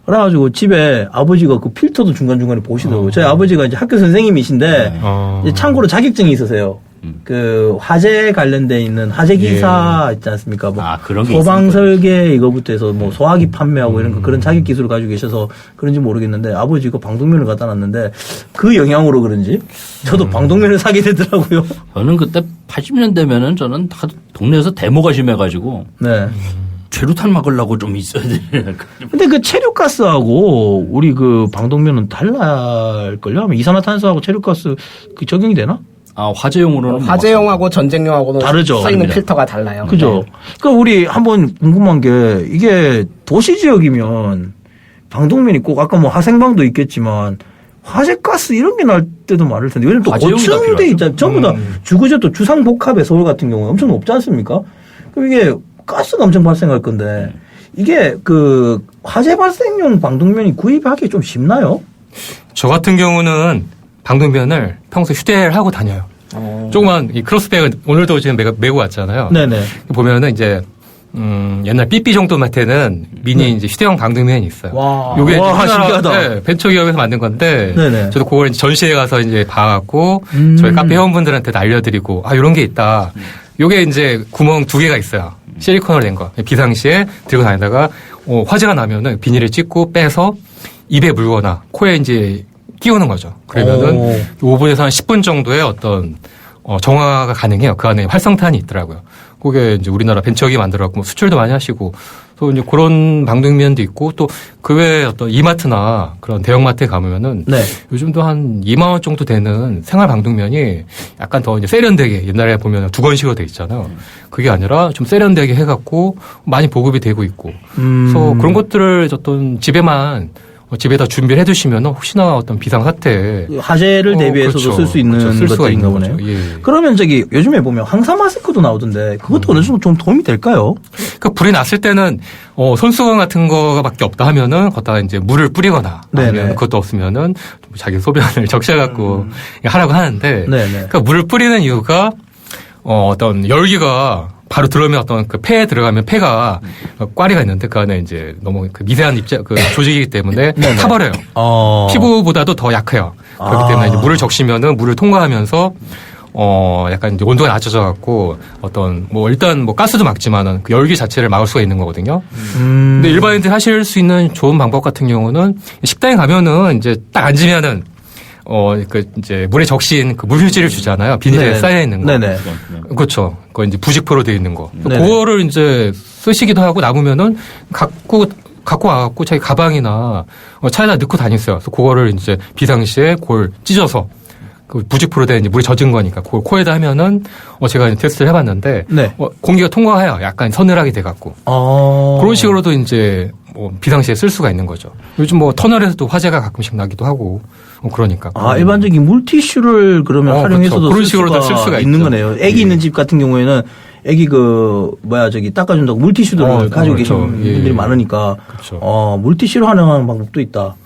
그래가지고 집에 아버지가 그 필터도 중간중간에 보시더라고요. 저희 아버지가 이제 학교 선생님이신데, 이제 참고로 자격증이 있으세요. 그 화재 관련돼 있는 화재 기사 있지 않습니까? 뭐 그런 게 소방 있습니까? 설계 이거부터 해서 뭐 소화기 판매하고 이런 거 그런 자격 기술을 가지고 계셔서 그런지 모르겠는데 아버지가 방독면을 갖다 놨는데 그 영향으로 그런지 저도 방독면을 사게 되더라고요. 저는 그때 80년 되면은 저는 다 동네에서 데모가 심해가지고 네. 최루탄 막으려고 좀 있어야 돼. 근데 그 체류가스하고 우리 그 방독면은 달랄걸요? 이산화탄소하고 체류가스 그 적용이 되나? 화재용으로는 화재용하고 전쟁용하고는 다르죠. 써 있는 다릅니다. 필터가 달라요. 그죠? 그러니까 우리 한번 궁금한 게 이게 도시 지역이면 방독면이 꼭 아까 뭐 화생방도 있겠지만 화재가스 이런 게 날 때도 많을 텐데 왜냐면 또 화재용이 다 고층대 필요하죠. 있잖아요. 전부 다 주거지 또 주상복합의 서울 같은 경우에 엄청 높지 않습니까? 그럼 이게 가스가 엄청 발생할 건데 이게 그 화재 발생용 방독면이 구입하기 좀 쉽나요? 저 같은 경우는 방독면을 평소에 휴대를 하고 다녀요. 조그만 이 크로스백을 오늘도 지금 메고 왔잖아요. 네네. 보면은 이제 옛날 삐삐 정도한테는 미니 이제 휴대용 방독면이 있어요. 와. 요게 이제 와, 우리나라, 신기하다. 네, 벤처기업에서 만든 건데 네네. 저도 그걸 이제 전시회 가서 이제 봐갖고 저희 카페 회원분들한테 알려드리고 이런 게 있다. 요게 이제 구멍 2개가 있어요. 실리콘으로 된 거. 비상시에 들고 다니다가 화재가 나면은 비닐을 찢고 빼서 입에 물거나 코에 이제 끼우는 거죠. 그러면은 5분에서 한 10분 정도의 어떤 정화가 가능해요. 그 안에 활성탄이 있더라고요. 그게 이제 우리나라 벤처기 만들어갖고 뭐 수출도 많이 하시고 또 이제 그런 방독면도 있고 또 그 외에 어떤 이마트나 그런 대형마트에 가면은 네. 요즘도 한 2만 원 정도 되는 생활 방독면이 약간 더 이제 세련되게 옛날에 보면 두건식으로 돼 있잖아요. 그게 아니라 좀 세련되게 해갖고 많이 보급이 되고 있고 그래서 그런 것들을 어떤 집에다 준비를 해두시면 혹시나 어떤 비상사태 화재를 대비해서도 그렇죠. 쓸 수 있는 그렇죠. 쓸 수가 것들인가 있는 보네요. 거죠. 예. 그러면 저기 요즘에 보면 황사 마스크도 나오던데 그것도 어느 정도 좀 도움이 될까요? 그러니까 불이 났을 때는 손수건 같은 거밖에 없다 하면은 거기다가 이제 물을 뿌리거나 아니면 네네. 그것도 없으면은 좀 자기 소변을 적셔갖고 하라고 하는데 네네. 그러니까 물을 뿌리는 이유가 어떤 열기가 바로 들어오면 어떤 그 폐에 들어가면 폐가 꽈리가 있는데 그 안에 이제 너무 그 미세한 조직이기 때문에 타버려요. 피부보다도 더 약해요. 그렇기 때문에 이제 물을 적시면은 물을 통과하면서 약간 이제 온도가 낮아져 갖고 어떤 뭐 일단 뭐 가스도 막지만은 그 열기 자체를 막을 수가 있는 거거든요. 근데 일반인들이 하실 수 있는 좋은 방법 같은 경우는 식당에 가면은 이제 딱 앉으면은 그 이제 물에 적신 그 물휴지를 주잖아요. 비닐에 네네. 쌓여 있는 거. 네네. 그렇죠. 그거 이제 부직포로 되어 있는 거. 네네. 그거를 이제 쓰시기도 하고 남으면은 갖고 와갖고 자기 가방이나 차에다 넣고 다녔어요. 그래서 그거를 이제 비상시에 그걸 찢어서 그 부직포로 된 이제 물이 젖은 거니까 그걸 코에다 하면은 제가 이제 테스트를 해봤는데 네. 공기가 통과해요. 약간 서늘하게 돼갖고 그런 식으로도 이제 뭐 비상시에 쓸 수가 있는 거죠. 요즘 뭐 터널에서도 화재가 가끔씩 나기도 하고 그러니까. 일반적인 물티슈를 그러면 활용해서도 그렇죠. 그런 쓸 식으로도 수가 쓸 수가 있는 있죠. 거네요. 애기 있는 집 같은 경우에는 애기 저기 닦아준다고 물티슈들을 가지고 그렇죠. 계신 분들이 많으니까 그렇죠. 물티슈로 활용하는 방법도 있다.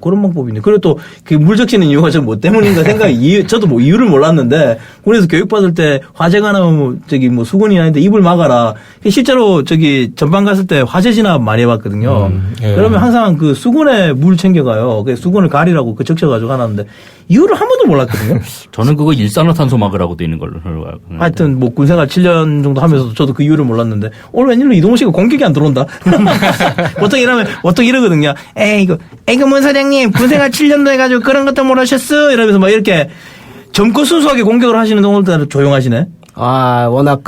그런 방법이네. 그리고 또 그 물 적시는 이유가 좀 뭐 때문인가 생각이 저도 뭐 이유를 몰랐는데 그래서 교육받을 때 화재가 나면 뭐 수건이 나는데 입을 막아라. 실제로 저기 전방 갔을 때 화재 진압 많이 해봤거든요. 예. 그러면 항상 그 수건에 물 챙겨가요. 그 수건을 가리라고 그 적셔가지고 하는데 이유를 한 번도 몰랐거든요. 저는 그거 일산화탄소 막으라고 돼 있는 걸로 알고 있는데. 하여튼 뭐 군생활 7년 정도 하면서 저도 그 이유를 몰랐는데 오늘 웬일로 이동훈 씨가 공격이 안 들어온다. 보통 이러거든요. 이거 뭔 사장님 군생활 7년도 해가지고 그런 것도 모르셨어 이러면서 막 이렇게 젊고 순수하게 공격을 하시는데 오늘따라 조용하시네. 워낙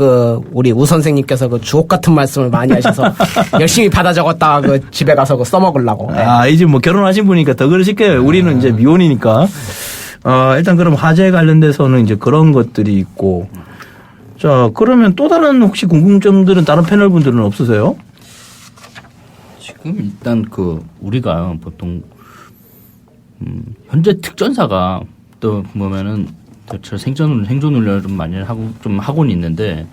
우리 우 선생님께서 그 주옥 같은 말씀을 많이 하셔서 열심히 받아 적었다가 집에 가서 써먹으려고. 네. 이제 뭐 결혼하신 분이니까 더 그러실 거예요. 우리는 이제 미혼이니까. 일단 그럼 화재 관련돼서는 이제 그런 것들이 있고. 자, 그러면 또 다른 혹시 궁금점들은 다른 패널 분들은 없으세요? 지금 일단 우리가 보통 현재 특전사가 또 보면은 대체 생존 훈련을 좀 많이 하고는 있는데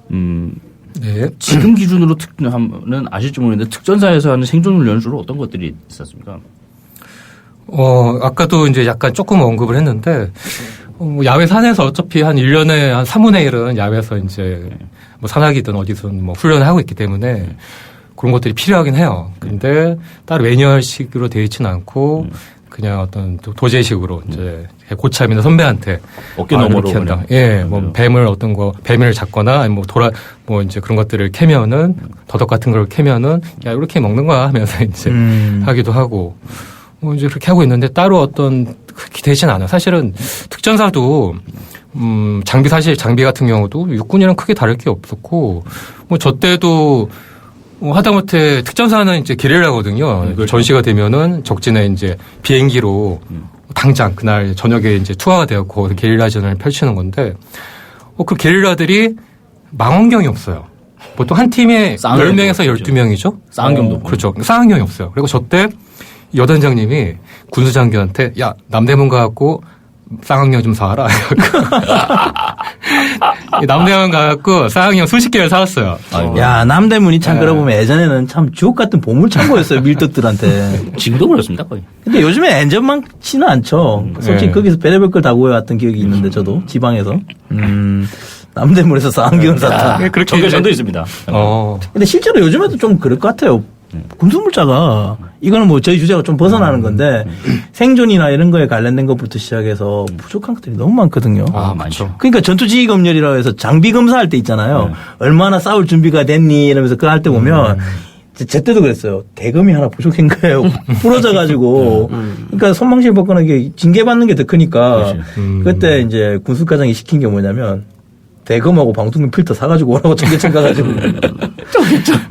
네. 지금 기준으로 하면 아실지 모르겠는데 특전사에서 하는 생존 훈련 주로 어떤 것들이 있었습니까? 아까도 이제 약간 조금 언급을 했는데 야외 산에서 어차피 한 1년에 한 3분의 1은 야외에서 이제 뭐 산악이든 어디든 뭐 훈련을 하고 있기 때문에 그런 것들이 필요하긴 해요. 근데 따로 매뉴얼식으로 되어 있지는 않고 그냥 어떤 도제식으로 이제 고참이나 선배한테 어깨 아, 너머로 이렇게 한다. 그냥. 예, 뭐 뱀을 어떤 거 뱀을 잡거나 아니면 뭐 이제 그런 것들을 캐면은 더덕 같은 걸 캐면은 야 이렇게 먹는 거야 하면서 이제 하기도 하고 뭐 이제 그렇게 하고 있는데 따로 어떤 그렇게 되진 않아. 사실은 특전사도 장비 같은 경우도 육군이랑 크게 다를 게 없었고 뭐 저 때도 뭐 하다못해 특전사는 이제 게릴라거든요. 그렇죠. 전시가 되면은 적진에 이제 비행기로 당장 그날 저녁에 이제 투하가 되었고 게릴라전을 펼치는 건데 그 게릴라들이 망원경이 없어요. 보통 한 팀에 쌍안경도 10명에서 없죠. 12명이죠. 쌍안경도 없고. 그렇죠. 쌍안경이 없어요. 그리고 저 때 여단장님이 군수장교한테 야 남대문 가갖고 쌍안경 좀 사와라. 남대문 가갖고 쌍안경 수십 개를 사왔어요. 야, 남대문이 참 그러고 보면 예전에는 참 주옥 같은 보물창고였어요, 밀떡들한테. 지금도 그렇습니다, 거의. 근데 요즘에 엔전만치는 않죠. 솔직히 네. 거기서 별의별 걸 다 구해왔던 기억이 있는데, 저도 지방에서. 남대문에서 쌍안경을 샀다. 그렇게 정교전도 있습니다. 근데 실제로 요즘에도 좀 그럴 것 같아요. 군수물자가 이거는 뭐 저희 주제가 좀 벗어나는 건데 생존이나 이런 거에 관련된 것부터 시작해서 부족한 것들이 너무 많거든요. 아, 많죠. 그러니까 전투지휘검열이라고 해서 장비 검사할 때 있잖아요. 얼마나 싸울 준비가 됐니 이러면서 그거 할 때 보면 제 때도 그랬어요. 대검이 하나 부족한 거예요. 부러져가지고. 그러니까 손망실 벗거나 이게 징계받는 게 더 크니까 그때 이제 군수과장이 시킨 게 뭐냐면 대검하고 방통면 필터 사가지고 오라고 청계천 가가지고.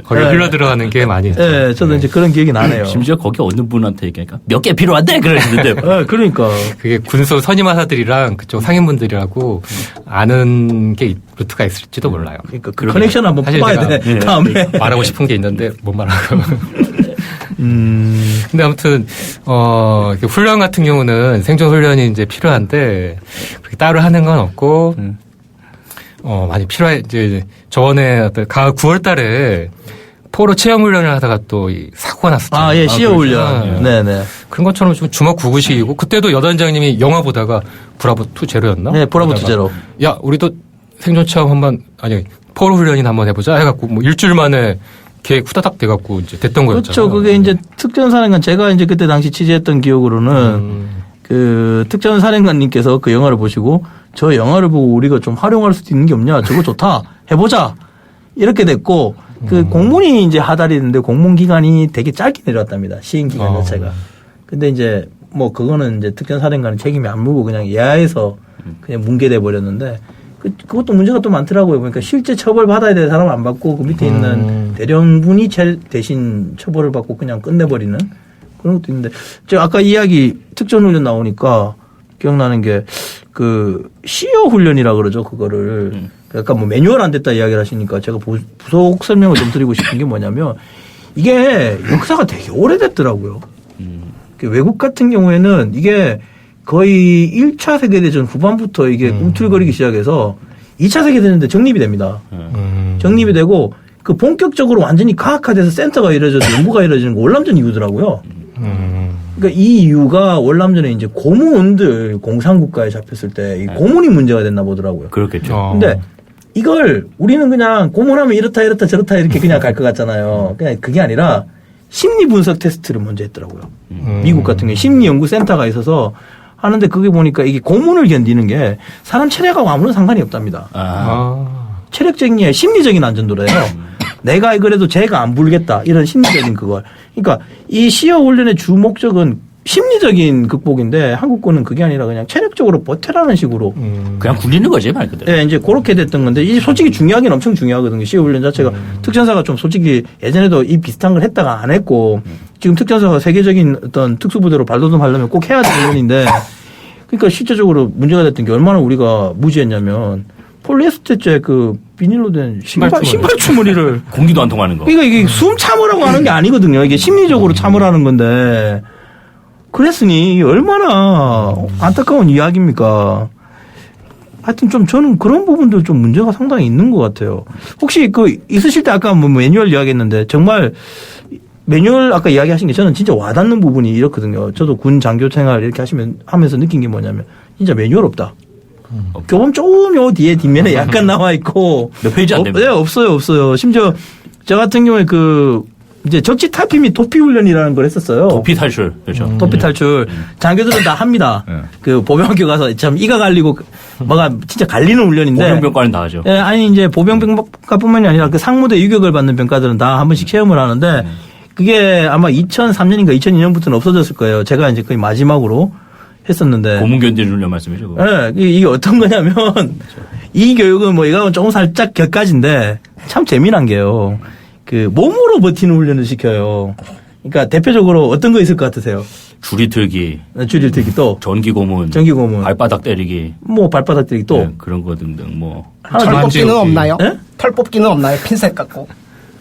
거기 흘러 들어가는 게 많이 있죠. 네, 저도 이제 그런 기억이 나네요. 심지어 거기 어느 분한테 얘기하니까 몇 개 필요한데? 그러시는데. 네, 그러니까. 그게 군수 선임하사들이랑 그쪽 상인분들이라고 아는 게 루트가 있을지도 몰라요. 그러니까 그 커넥션 한번 사실 뽑아야 제가 돼. 다음에. 말하고 싶은 게 있는데 못 말하고. 근데 아무튼 이렇게 훈련 같은 경우는 생존 훈련이 이제 필요한데 그렇게 따로 하는 건 없고 많이 필요해. 이제 저번에 어떤 가을 9월달에 포로 체험 훈련을 하다가 또 사고가 났었잖아요. 아, 예, 시어 그렇죠. 훈련. 네네. 그런 것처럼 좀 주먹 구구식이고 그때도 여단장님이 영화 보다가 브라보 2 제로였나? 네, 브라보 2 제로. 야, 우리도 생존 체험 한번 포로 훈련이나 한번 해보자 해갖고 뭐 일주일 만에 계획 후다닥 돼갖고 이제 됐던 거였잖아요. 그렇죠. 그게 이제 특전사령관 제가 이제 그때 당시 취재했던 기억으로는 그 특전사령관님께서 그 영화를 보시고 저 영화를 보고 우리가 좀 활용할 수 있는 게 없냐. 저거 좋다. 해보자. 이렇게 됐고 그 공문이 이제 하달이 됐는데 공문 기간이 되게 짧게 내려왔답니다. 시행 기간 자체가. 근데 이제 뭐 그거는 이제 특전사령관은 책임이 안 물고 그냥 예하에서 그냥 뭉개돼 버렸는데 그것도 문제가 또 많더라고요. 그러니까 실제 처벌 받아야 될 사람 안 받고 그 밑에 있는 대령분이 대신 처벌을 받고 그냥 끝내버리는 그런 것도 있는데 제가 아까 이야기 특전훈련 나오니까 기억나는 게 그 시어 훈련이라 그러죠. 그거를 약간 뭐 매뉴얼 안 됐다 이야기를 하시니까 제가 부속 설명을 좀 드리고 싶은 게 뭐냐면 이게 역사가 되게 오래됐더라고요. 외국 같은 경우에는 이게 거의 1차 세계대전 후반부터 이게 꿈틀거리기 시작해서 2차 세계대전 때 정립이 됩니다. 정립이 되고 그 본격적으로 완전히 과학화돼서 센터가 이루어져서 연구가 이루어지는 거 월남전 이후더라고요. 그러니까 이 이유가 월남전에 이제 고문들 공산국가에 잡혔을 때 이 고문이 문제가 됐나 보더라고요. 그렇겠죠. 근데 이걸 우리는 그냥 고문하면 이렇다 저렇다 이렇게 그냥 갈 것 같잖아요. 그냥 그게 아니라 심리 분석 테스트를 먼저 했더라고요. 미국 같은 경우에 심리연구센터가 있어서 하는데 그게 보니까 이게 고문을 견디는 게 사람 체력하고 아무런 상관이 없답니다. 체력적인 게 심리적인 안전도래요. 내가 그래도 쟤가 안 불겠다 이런 심리적인 그걸. 그러니까 이 시어 훈련의 주 목적은 심리적인 극복인데 한국군은 그게 아니라 그냥 체력적으로 버텨라는 식으로. 그냥 굴리는 거지 말 그대로. 네, 이제 그렇게 됐던 건데 이게 솔직히 중요하긴 엄청 중요하거든요. 시어 훈련 자체가 특전사가 좀 솔직히 예전에도 이 비슷한 걸 했다가 안 했고 지금 특전사가 세계적인 어떤 특수부대로 발돋움하려면 꼭 해야 될 훈련인데 그러니까 실제적으로 문제가 됐던 게 얼마나 우리가 무지했냐면 폴리에스테제 그 비닐로 된 신발 주머니를 공기도 안 통하는 거. 그러니까 이게 숨 참으라고 하는 게 아니거든요. 이게 심리적으로 참으라는 건데 그랬으니 이게 얼마나 안타까운 이야기입니까? 하여튼 좀 저는 그런 부분들 좀 문제가 상당히 있는 것 같아요. 혹시 그 있으실 때 아까 뭐 매뉴얼 이야기했는데 정말 매뉴얼 아까 이야기하신 게 저는 진짜 와닿는 부분이 이렇거든요. 저도 군 장교 생활 이렇게 하면서 느낀 게 뭐냐면 진짜 매뉴얼 없다. 교본 조금 요 뒤에 뒷면에 약간 나와 있고 몇 페이지 안 됩니다. 네, 없어요. 심지어 저 같은 경우에 그 이제 적지 탈피 및 도피 훈련이라는 걸 했었어요. 도피 탈출. 그렇죠. 도피 탈출. 장교들은 다 합니다. 네. 그 보병학교 가서 참 이가 갈리고 뭐가 진짜 갈리는 훈련인데. 보병병과는 다 하죠. 예, 아니 이제 보병병과뿐만이 아니라 그 상무대 유격을 받는 병과들은 다 한 번씩 체험을 하는데 그게 아마 2003년인가 2002년부터는 없어졌을 거예요. 제가 이제 거의 마지막으로 했었는데. 고문 견제 훈련 말씀이죠. 그거. 예, 이게 어떤 거냐면 이 교육은 뭐 이거는 조금 살짝 격가지인데 참 재미난 게요. 그 몸으로 버티는 훈련을 시켜요. 그러니까 대표적으로 어떤 거 있을 것 같으세요? 줄이 틀기, 줄일 들기 또 전기 고문, 발바닥 때리기, 뭐 발바닥 때리기 또 네, 그런 거 등등 뭐. 털 뽑기는 없나요? 예? 털 뽑기는 없나요? 핀셋 갖고.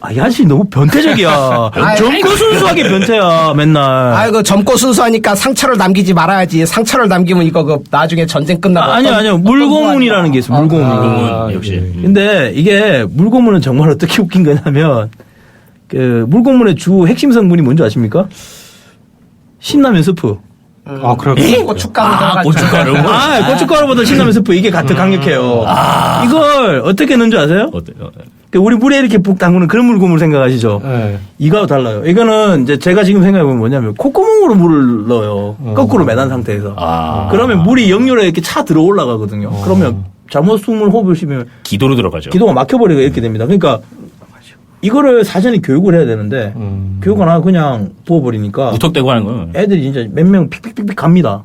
아, 이 아저씨 너무 변태적이야. 젊고 순수하게 변태야, 맨날. 아이고 젊고 순수하니까 상처를 남기지 말아야지. 상처를 남기면 이거 그 나중에 전쟁 끝나고. 아니요. 물고문이라는 게 있어, 물고문. 고문 역시. 근데 이게 물고문은 정말 어떻게 웃긴 거냐면, 그, 물고문의 주 핵심 성분이 뭔지 아십니까? 신라면 스프. 아, 그렇군요. 고춧가루 들어가지고. 고춧가루. 고춧가루보다 신라면 스프 이게 더 강력해요. 이걸 어떻게 넣는 줄 아세요? 어때요? 그 우리 물에 이렇게 푹 담그는 그런 물고문을 생각하시죠? 네. 이거하고 달라요. 이거는 이제 제가 지금 생각해보면 뭐냐면 콧구멍으로 물을 넣어요. 거꾸로 매단 상태에서. 그러면 물이 역류로 이렇게 차 들어 올라가거든요. 그러면 잘못 숨을 호흡을 쉬면 기도로 들어가죠. 기도가 막혀버리고 이렇게 됩니다. 그러니까 이거를 사전에 교육을 해야 되는데 교육 안 하고 그냥 부어버리니까 무턱대고 하는 거예요. 애들이 진짜 몇 명 픽픽픽픽 갑니다.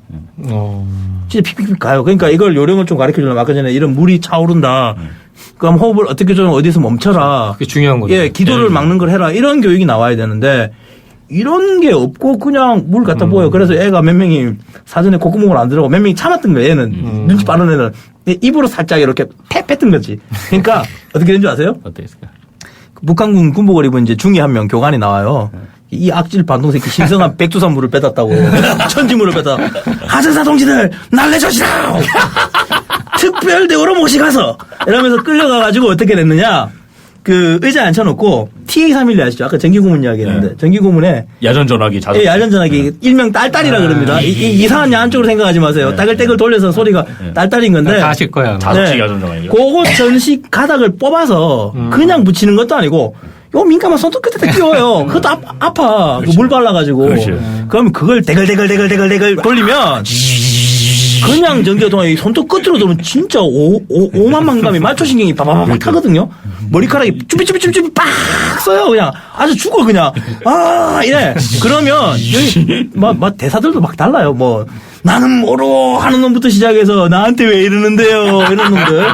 진짜 픽픽픽 가요. 그러니까 이걸 요령을 좀 가르쳐 주려면 아까 전에 이런 물이 차오른다. 그럼 호흡을 어떻게 좀 어디서 멈춰라. 그게 중요한 거죠. 예, 기도를 막는 걸 해라. 이런 교육이 나와야 되는데 이런 게 없고 그냥 물 갖다 부어요. 그래서 애가 몇 명이 사전에 콧구멍을 안 들어가고 몇 명이 참았던 거예요. 얘는 눈치 빠른 애는 입으로 살짝 이렇게 패 뺐던 거지. 그러니까 어떻게 된 줄 아세요? 어땠을까? 북한군 군복을 입은 이제 중위 한 명 교관이 나와요. 이 악질 반동새끼 신성한 백두산물을 빼놨다고 천지물을 빼다 하전사 동지들 날래주시라 특별 대우로 모시가서 이러면서 끌려가가지고 어떻게 됐느냐 그 의자에 앉혀놓고 TA312 아시죠? 아까 전기고문 이야기했는데 네. 전기고문에 야전전화기 자동. 예, 야전전화기 일명 딸딸이라 그럽니다. 이상한 야한쪽으로 생각하지 마세요. 따글따글 돌려서 소리가 딸딸인 건데 다 아실 거야. 아마. 자석식 야전전화기. 그거 전식 가닥을 뽑아서 그냥 붙이는 것도 아니고 요 민감한 손톱 끝에다 끼워요. 그것도 아파. 그 물 발라가지고. 그렇지. 그러면 그걸 대글대글 돌리면 그냥 전기가 통해 손톱 끝으로 돌면 진짜 오만만감이 말초신경이 바바바박 타거든요. 머리카락이 쭈비쭈비쭈비 빡 써요. 그냥 아주 죽어 그냥. 아 이래. 그러면 여기 막 대사들도 막 달라요. 뭐 나는 뭐로 하는 놈부터 시작해서 나한테 왜 이러는데요. 이런 놈들.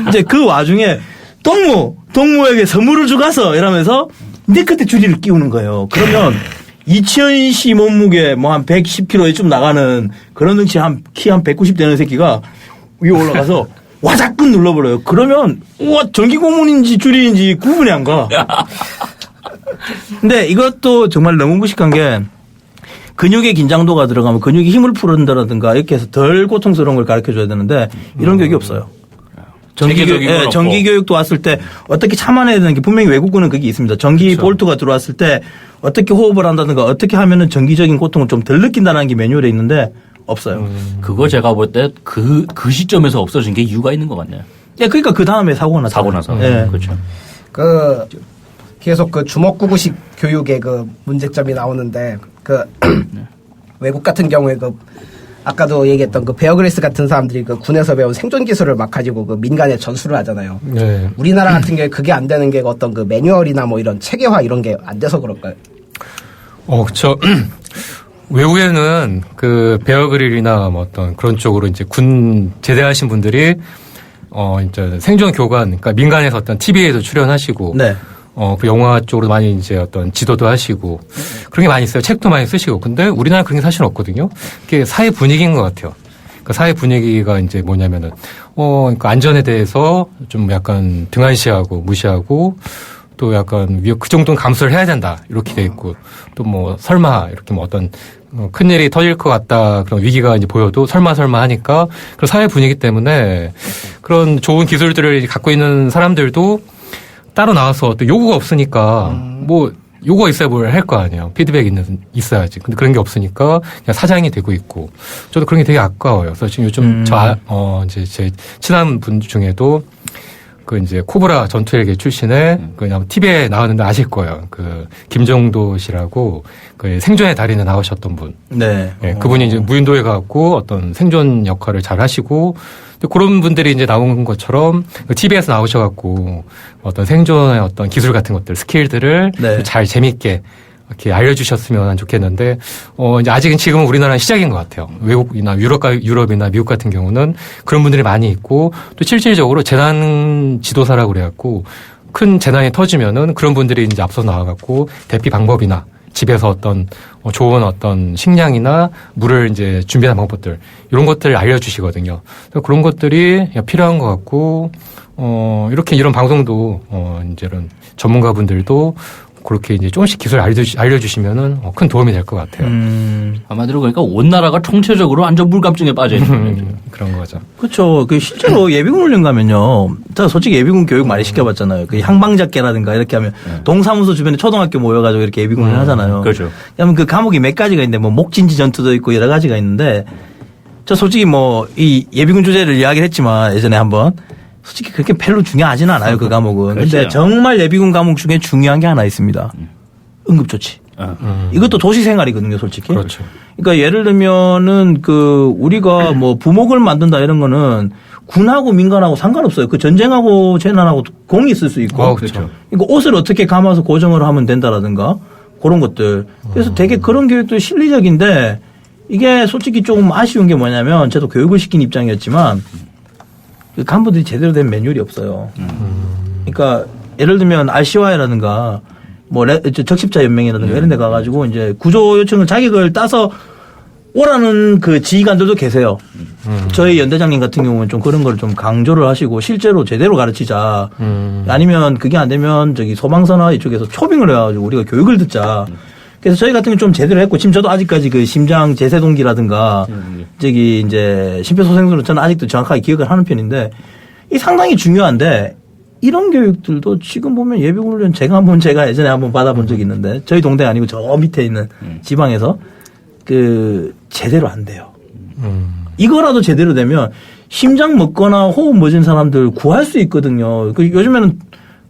이제 그 와중에 동무에게 선물을 주가서 이러면서 내 끝에 줄이를 끼우는 거예요. 그러면 이치현 씨 몸무게 뭐 한 110kg쯤 나가는 그런 덩치 키 한 190 되는 새끼가 위에 올라가서 와자끈 눌러버려요. 그러면 우와 전기고문인지 줄이인지 구분이 안 가. 근데 이것도 정말 너무 무식한 게 근육의 긴장도가 들어가면 근육이 힘을 풀어준다든가 이렇게 해서 덜 고통스러운 걸 가르쳐줘야 되는데 이런 교육이 없어요. 전기 교육도 왔을 때 어떻게 참아내야 되는 게 분명히 외국군은 그게 있습니다. 전기 그렇죠. 볼트가 들어왔을 때 어떻게 호흡을 한다든가 어떻게 하면은 전기적인 고통을 좀 덜 느낀다는 게 매뉴얼에 있는데 없어요. 그거 제가 볼 때 그 시점에서 없어진 게 이유가 있는 것 같네요. 예, 그러니까 그 다음에 사고가 났어요. 사고 나서. 예. 그렇죠. 그 계속 그 주먹구구식 교육의 그 문제점이 나오는데 그 외국 같은 경우에 그 아까도 얘기했던 그 베어 그릴스 같은 사람들이 그 군에서 배운 생존 기술을 막 가지고 그 민간에 전수를 하잖아요. 네. 우리나라 같은 경우에 그게 안 되는 게 어떤 그 매뉴얼이나 뭐 이런 체계화 이런 게 안 돼서 그럴까요? 그쵸. 외국에는 그 베어그릴이나 뭐 어떤 그런 쪽으로 이제 군 제대하신 분들이 이제 생존 교관, 그러니까 민간에서 어떤 TV에도 출연하시고. 네. 그 영화 쪽으로 많이 이제 어떤 지도도 하시고 그런 게 많이 있어요. 책도 많이 쓰시고. 근데 우리나라 그런 게 사실 없거든요. 그게 사회 분위기인 것 같아요. 그 사회 분위기가 이제 뭐냐면은, 그러니까 안전에 대해서 좀 약간 등한시하고 무시하고 또 약간 그 정도는 감수를 해야 된다. 이렇게 돼 있고 또 뭐 설마 이렇게 뭐 어떤 큰일이 터질 것 같다. 그런 위기가 이제 보여도 설마 하니까 그런 사회 분위기 때문에 그런 좋은 기술들을 갖고 있는 사람들도 따로 나와서 또 요구가 없으니까 뭐 요구가 있어야 뭘 할 거 아니에요. 피드백이 있어야지. 근데 그런 게 없으니까 그냥 사장이 되고 있고 저도 그런 게 되게 아까워요. 그래서 지금 요즘 이제 제 친한 분 중에도 그 이제 코브라 전투헬기 출신의 그냥 TV에 나왔는데 아실 거예요. 그 김정도 씨라고 그 생존의 달인에 나오셨던 분. 네. 예, 그분이 이제 무인도에 가고 어떤 생존 역할을 잘 하시고 그런 분들이 이제 나온 것처럼 TV에서 나오셔갖고 어떤 생존의 어떤 기술 같은 것들, 스킬들을 네. 잘 재밌게 이렇게 알려주셨으면 좋겠는데, 이제 아직은 지금은 우리나라는 시작인 것 같아요. 외국이나 유럽이나 미국 같은 경우는 그런 분들이 많이 있고, 또 실질적으로 재난 지도사라고 그래갖고, 큰 재난이 터지면은 그런 분들이 이제 앞서 나와갖고, 대피 방법이나 집에서 어떤 좋은 어떤 식량이나 물을 이제 준비하는 방법들, 이런 것들을 알려주시거든요. 그래서 그런 것들이 필요한 것 같고, 이렇게 이런 방송도, 이제 이런 전문가분들도 그렇게 이제 조금씩 기술을 알려주시면은 큰 도움이 될 것 같아요. 아마도 그러니까 온 나라가 총체적으로 완전 물감증에 빠져 있는 그런 거죠. 그렇죠. 그 실제로 예비군 훈련 가면요. 저 솔직히 예비군 교육 많이 시켜봤잖아요. 그 향방잡개라든가 이렇게 하면 동사무소 주변에 초등학교 모여가지고 이렇게 예비군 훈련 하잖아요. 그렇죠. 그러면 그 과목이 몇 가지가 있는데 뭐 목진지 전투도 있고 여러 가지가 있는데 저 솔직히 뭐 이 예비군 주제를 이야기를 했지만 예전에 한번 솔직히 그렇게 별로 중요하지는 않아요. 그 과목은. 근데 그렇죠. 정말 예비군 과목 중에 중요한 게 하나 있습니다. 응급조치. 이것도 도시 생활이거든요, 솔직히. 그렇죠. 그러니까 예를 들면은 그 우리가 뭐 부목을 만든다 이런 거는 군하고 민간하고 상관없어요. 그 전쟁하고 재난하고 공이 있을 수 있고. 그렇죠. 그러니까 옷을 어떻게 감아서 고정을 하면 된다라든가 그런 것들. 그래서 되게 그런 교육도 실리적인데 이게 솔직히 조금 아쉬운 게 뭐냐면 저도 교육을 시킨 입장이었지만 그 간부들이 제대로 된 매뉴얼이 없어요. 그러니까 예를 들면 RCY라든가 뭐 적십자 연맹이라든가 이런 데 가가지고 이제 구조 요청을 자격을 따서 오라는 그 지휘관들도 계세요. 저희 연대장님 같은 경우는 좀 그런 걸 좀 강조를 하시고 실제로 제대로 가르치자. 아니면 그게 안 되면 저기 소방서나 이쪽에서 초빙을 해가지고 우리가 교육을 듣자. 그래서 저희 같은 경우는 좀 제대로 했고 지금 저도 아직까지 그 심장 제세동기라든가 저기 이제 심폐소생술은 저는 아직도 정확하게 기억을 하는 편인데 이 상당히 중요한데 이런 교육들도 지금 보면 예비군훈련 제가 예전에 한번 받아본 적이 있는데 저희 동네 아니고 저 밑에 있는 지방에서 그 제대로 안 돼요. 이거라도 제대로 되면 심장 먹거나 호흡 멎은 사람들 구할 수 있거든요. 그 요즘에는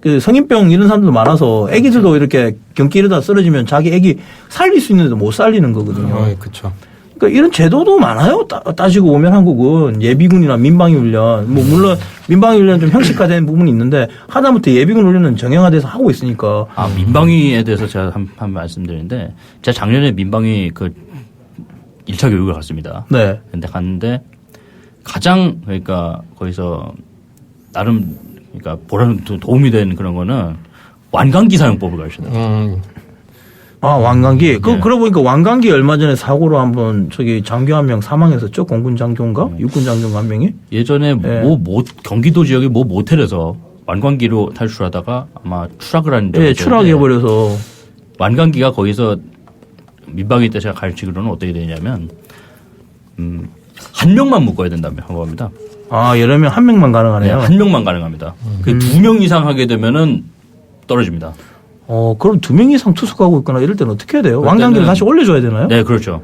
그 성인병 이런 사람들도 많아서 애기들도 이렇게 경기 이러다 쓰러지면 자기 애기 살릴 수 있는데도 못 살리는 거거든요. 그렇죠. 그러니까 이런 제도도 많아요. 따지고 보면 한국은 예비군이나 민방위 훈련, 뭐 물론 민방위 훈련 좀 형식화된 부분이 있는데 하다못해 예비군 훈련은 정형화돼서 하고 있으니까. 아, 민방위에 대해서 제가 한 말씀드리는데 제가 작년에 민방위 그 1차 교육을 갔습니다. 네. 근데 갔는데 가장 그러니까 거기서 나름 그러니까 보라는 도움이 된 그런 거는 완강기 사용법을 가르치더라고요. 아, 완강기. 네. 그러고 보니까 완강기 얼마 전에 사고로 한번 저기 장교 한 명 사망했었죠? 공군 장교인가? 육군 장교인가 한 명이? 예전에 네. 경기도 지역의 모텔에서 완강기로 탈출하다가 아마 추락을 한 적이 예, 추락해버려서. 완강기가 거기서 민방위 때 제가 가르치기로는 어떻게 되냐면 한 명만 묶어야 된다고 합니다. 아, 여러 명 한 명만 가능하네요. 네, 한 명만 가능합니다. 그 2명 이상 하게 되면은 떨어집니다. 그럼 2명 이상 투숙하고 있거나 이럴 때는 어떻게 해야 돼요? 완강기를 다시 올려줘야 되나요? 네, 그렇죠.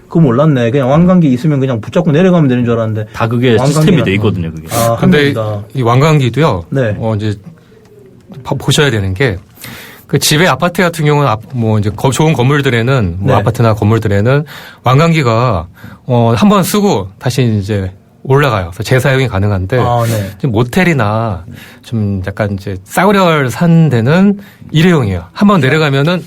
그거 몰랐네. 그냥 완강기 있으면 그냥 붙잡고 내려가면 되는 줄 알았는데. 다 그게 시스템이 돼 있거든요, 그게. 아, 한 근데 명이다. 이 완강기도요. 네. 이제 보셔야 되는 게 그 집에 아파트 같은 경우는 뭐 이제 좋은 건물들에는 뭐 네. 아파트나 건물들에는 완강기가 한번 쓰고 다시 이제 올라가요. 그래서 재사용이 가능한데 아, 네. 지금 모텔이나 좀 약간 이제 싸구려 산 데는 일회용이에요. 한번 내려가면은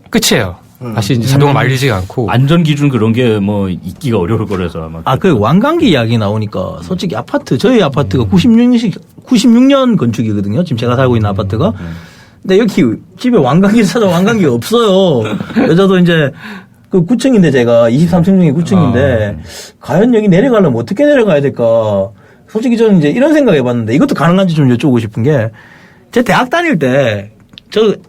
끝이에요. 다시 이제 자동으로 말리지가 않고. 안전 기준 그런 게 뭐 있기가 어려울 거라서 아마. 아, 그 완강기 이야기 나오니까 솔직히 저희 아파트가 96년 건축이거든요. 지금 제가 살고 있는 아파트가. 근데 여기 집에 완강기 찾아 완강기가 없어요. 여자도 이제 그 9층인데 제가 23층 중에 9층인데 과연 여기 내려가려면 어떻게 내려가야 될까? 솔직히 저는 이제 이런 생각 해봤는데 이것도 가능한지 좀 여쭤보고 싶은 게 제 대학 다닐 때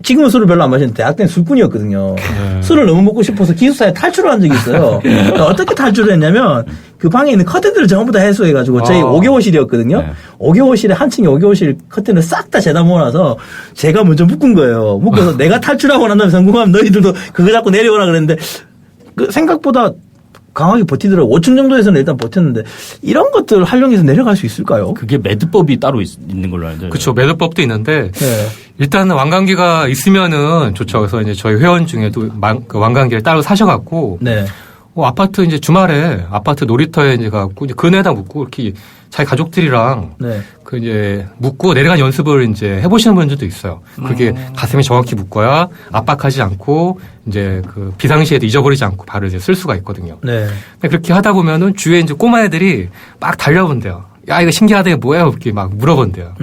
지금은 술을 별로 안 마시는데 대학 때는 술꾼이었거든요. 술을 너무 먹고 싶어서 기숙사에 탈출을 한 적이 있어요. 그러니까 어떻게 탈출을 했냐면 그 방에 있는 커튼들을 전부 다 해소해가지고 저희 5개월실이었거든요. 5개월실에 한 층에 5개월실 커튼을 싹 다 재다 모아놔서 제가 먼저 묶은 거예요. 묶어서 내가 탈출하고 난 다음에 성공하면 너희들도 그거 잡고 내려오라 그랬는데 그 생각보다 강하게 버티더라고. 5층 정도에서는 일단 버텼는데 이런 것들 활용해서 내려갈 수 있을까요? 그게 매듭법이 따로 있는 걸로 알죠. 그렇죠. 매듭법도 있는데 네. 일단은 왕관기가 있으면은 좋죠. 그래서 이제 저희 회원 중에도 그 왕관기를 따로 사셔갖고 네. 아파트 이제 주말에 아파트 놀이터에 이제 가고 이제 그네에다 묻고 이렇게 자기 가족들이랑 네. 그 이제 묻고 내려간 연습을 이제 해보시는 분들도 있어요. 그게 가슴에 정확히 묶어야 압박하지 않고 이제 그 비상시에도 잊어버리지 않고 발을 이제 쓸 수가 있거든요. 네. 근데 그렇게 하다 보면은 주위에 이제 꼬마 애들이 막 달려본대요. 야, 이거 신기하다, 이거 뭐야? 이렇게 막 물어본대요.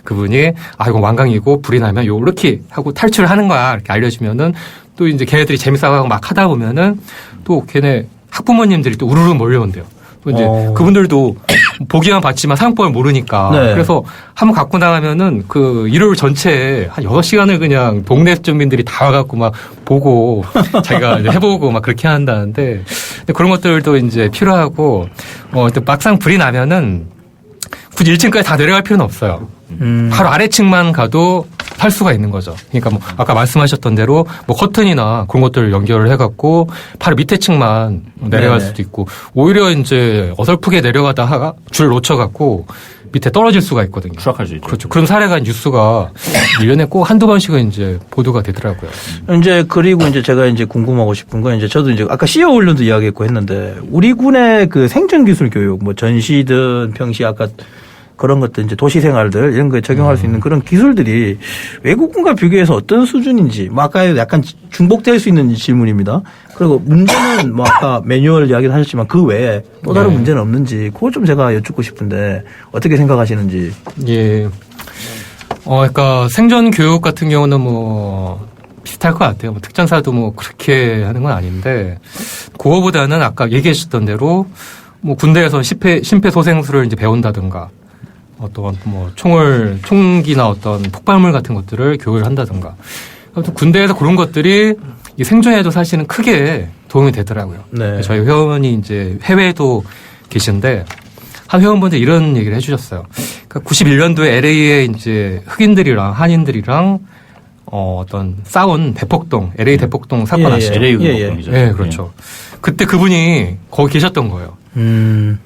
그분이, 아, 이거 왕강이고 불이 나면 요렇게 하고 탈출을 하는 거야. 이렇게 알려주면은 또 이제 걔네들이 재밌어하고 막 하다 보면은 또 걔네 학부모님들이 또 우르르 몰려온대요. 또 이제 그분들도 보기만 봤지만 사용법을 모르니까. 네. 그래서 한번 갖고 나가면은 그 일요일 전체에 한 6시간을 그냥 동네 주민들이 다 와갖고 막 보고 자기가 이제 해보고 막 그렇게 한다는데 근데 그런 것들도 이제 필요하고 또 막상 불이 나면은 굳이 1층까지 다 내려갈 필요는 없어요. 바로 아래층만 가도 할 수가 있는 거죠. 그러니까 뭐 아까 말씀하셨던 대로 뭐 커튼이나 그런 것들을 연결을 해갖고 바로 밑에 층만 내려갈 네네. 수도 있고 오히려 이제 어설프게 내려가다가 줄 놓쳐갖고 밑에 떨어질 수가 있거든요. 추락할 수 있죠. 그렇죠. 그런 사례가 뉴스가 1년에 꼭 한두 번씩은 이제 보도가 되더라고요. 이제 그리고 이제 제가 이제 궁금하고 싶은 건 이제 저도 이제 아까 CEO 훈련도 이야기했고 했는데 우리 군의 그 생존 기술 교육 뭐 전시든 평시 아까 그런 것들 이제 도시 생활들 이런 거에 적용할 수 있는 그런 기술들이 외국군과 비교해서 어떤 수준인지 뭐 아까 약간 중복될 수 있는 질문입니다. 그리고 문제는 뭐 아까 매뉴얼 이야기도 하셨지만 그 외에 또 다른 문제는 없는지 그걸 좀 제가 여쭙고 싶은데 어떻게 생각하시는지. 예. 그러니까 생존 교육 같은 경우는 뭐 비슷할 것 같아요. 뭐 특전사도 뭐 그렇게 하는 건 아닌데 그거보다는 아까 얘기하셨던 대로 뭐 군대에서 심폐소생술을 이제 배운다든가 어떤 뭐 총기나 어떤 폭발물 같은 것들을 교육을 한다든가. 아무튼 군대에서 그런 것들이 이 생존에도 사실은 크게 도움이 되더라고요. 네. 저희 회원이 이제 해외에도 계신데 한 회원분들 이런 얘기를 해주셨어요. 그러니까 91년도에 LA에 이제 흑인들이랑 한인들이랑 어떤 싸운 대폭동, LA 대폭동 사건 예, 아시죠? LA 예, 예. 공이죠. 네, 그렇죠. 그때 그분이 거기 계셨던 거예요.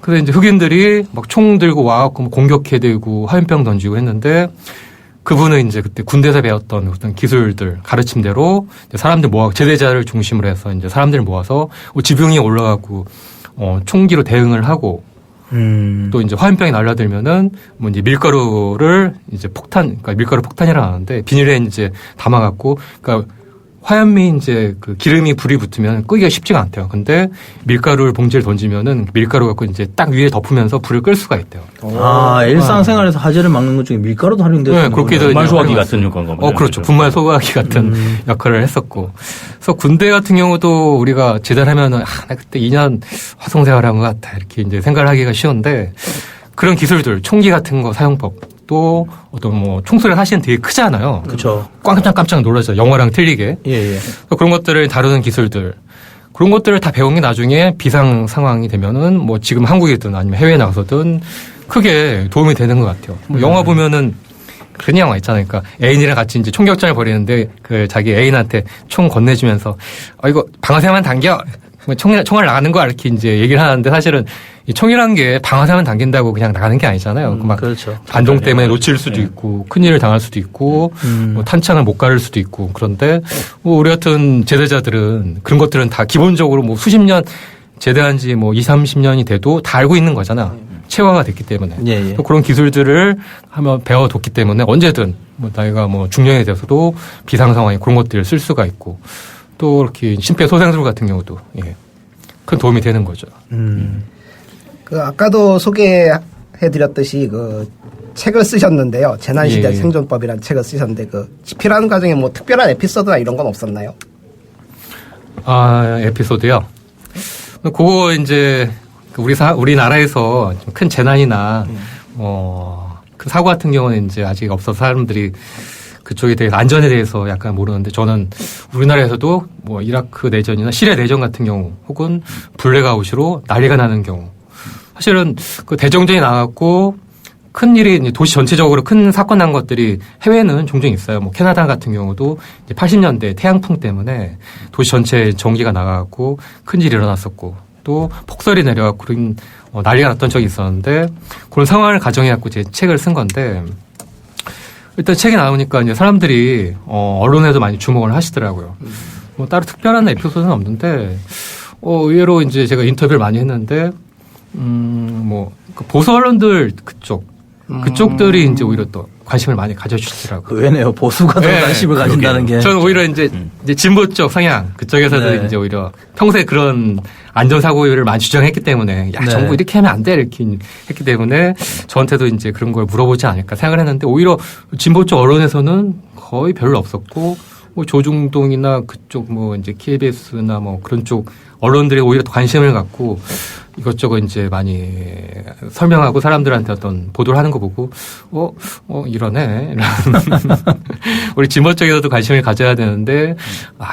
그래서 이제 흑인들이 막 총 들고 와갖고 공격해대고 화염병 던지고 했는데 그분은 이제 그때 군대에서 배웠던 어떤 기술들 가르침대로 이제 사람들 모아 제대자를 중심으로 해서 이제 사람들 모아서 지붕에 올라가고 총기로 대응을 하고 또 이제 화염병이 날라들면은 뭐 이제 밀가루를 이제 그러니까 밀가루 폭탄이라 하는데 비닐에 이제 담아갖고 그러니까 화염이 이제 그 기름이 불이 붙으면 끄기가 쉽지가 않대요. 근데 밀가루를 봉지를 던지면은 밀가루 갖고 이제 딱 위에 덮으면서 불을 끌 수가 있대요. 아, 일상생활에서 화재를 막는 것 중에 밀가루도 활용되는 네, 그렇게도 분말 소화기 같은 효과인가 보죠. 그렇죠. 분말 소화기 같은 역할을 했었고. 그래서 군대 같은 경우도 우리가 제대하면은 나 그때 2년 화성 생활한 것 같아. 이렇게 이제 생각을 하기가 쉬운데 그런 기술들, 총기 같은 거 사용법 또 어떤 뭐 총소리가 사실은 되게 크잖아요. 그렇죠. 깜짝 놀라죠. 영화랑 틀리게. 예. 그런 것들을 다루는 기술들. 그런 것들을 다 배운 게 나중에 비상 상황이 되면은 뭐 지금 한국이든 아니면 해외에 나가서든 크게 도움이 되는 것 같아요. 뭐 영화 보면은 그런 영화 있잖아요. 그러니까 애인이랑 같이 이제 총격전을 벌이는데 그 자기 애인한테 총 건네주면서 이거 방아쇠만 당겨. 총알 나가는 거야 이렇게 이제 얘기를 하는데 사실은 이 총이란 게 방아쇠만 당긴다고 그냥 나가는 게 아니잖아요. 막 그렇죠. 반동 때문에 놓칠 수도 있고 큰일을 당할 수도 있고 뭐 탄창을 못 가를 수도 있고 그런데 뭐 우리 같은 제대자들은 그런 것들은 다 기본적으로 뭐 수십 년 제대한 지 뭐 20, 30년이 돼도 다 알고 있는 거잖아. 체화가 됐기 때문에. 예. 그런 기술들을 한번 배워뒀기 때문에 언제든 뭐 나이가 뭐 중년이 돼서도 비상 상황에 그런 것들을 쓸 수가 있고 또 이렇게 심폐소생술 같은 경우도 큰 도움이 되는 거죠. 그 아까도 소개해드렸듯이 그 책을 쓰셨는데요. 재난시대 생존법이라는 책을 쓰셨는데 그 집필하는 과정에 뭐 특별한 에피소드나 이런 건 없었나요? 에피소드요. 그거 이제 우리나라에서 좀 큰 재난이나 그 사고 같은 경우는 이제 아직 없어서 사람들이 그쪽에 대해서 안전에 대해서 약간 모르는데 저는 우리나라에서도 뭐 이라크 내전이나 시리아 내전 같은 경우 혹은 블랙아웃으로 난리가 나는 경우 사실은 그 대정전이 나갔고 큰 일이 이제 도시 전체적으로 큰 사건 난 것들이 해외에는 종종 있어요. 뭐 캐나다 같은 경우도 이제 80년대 태양풍 때문에 도시 전체에 전기가 나가고 큰 일이 일어났었고 또 폭설이 내려갖고 그런 난리가 났던 적이 있었는데 그런 상황을 가정해갖고 제 책을 쓴 건데 일단 책이 나오니까 이제 사람들이 언론에도 많이 주목을 하시더라고요. 뭐 따로 특별한 에피소드는 없는데 의외로 이제 제가 인터뷰를 많이 했는데 그 보수 언론들 그쪽들이 이제 오히려 또 관심을 많이 가져주시더라고요. 의외네요. 보수가 더 관심을 가진다는 게. 저는 오히려 이제 진보 쪽 성향 그쪽에서도 이제 오히려 평소에 그런 안전사고를 많이 주장했기 때문에 정부 이렇게 하면 안 돼 이렇게 했기 때문에 저한테도 이제 그런 걸 물어보지 않을까 생각을 했는데 오히려 진보 쪽 언론에서는 거의 별로 없었고 뭐 조중동이나 그쪽 뭐 이제 KBS나 뭐 그런 쪽 언론들이 오히려 더 관심을 갖고 이것저것 이제 많이 설명하고 사람들한테 어떤 보도를 하는 거 보고 이러네. 우리 진보 쪽에서도 관심을 가져야 되는데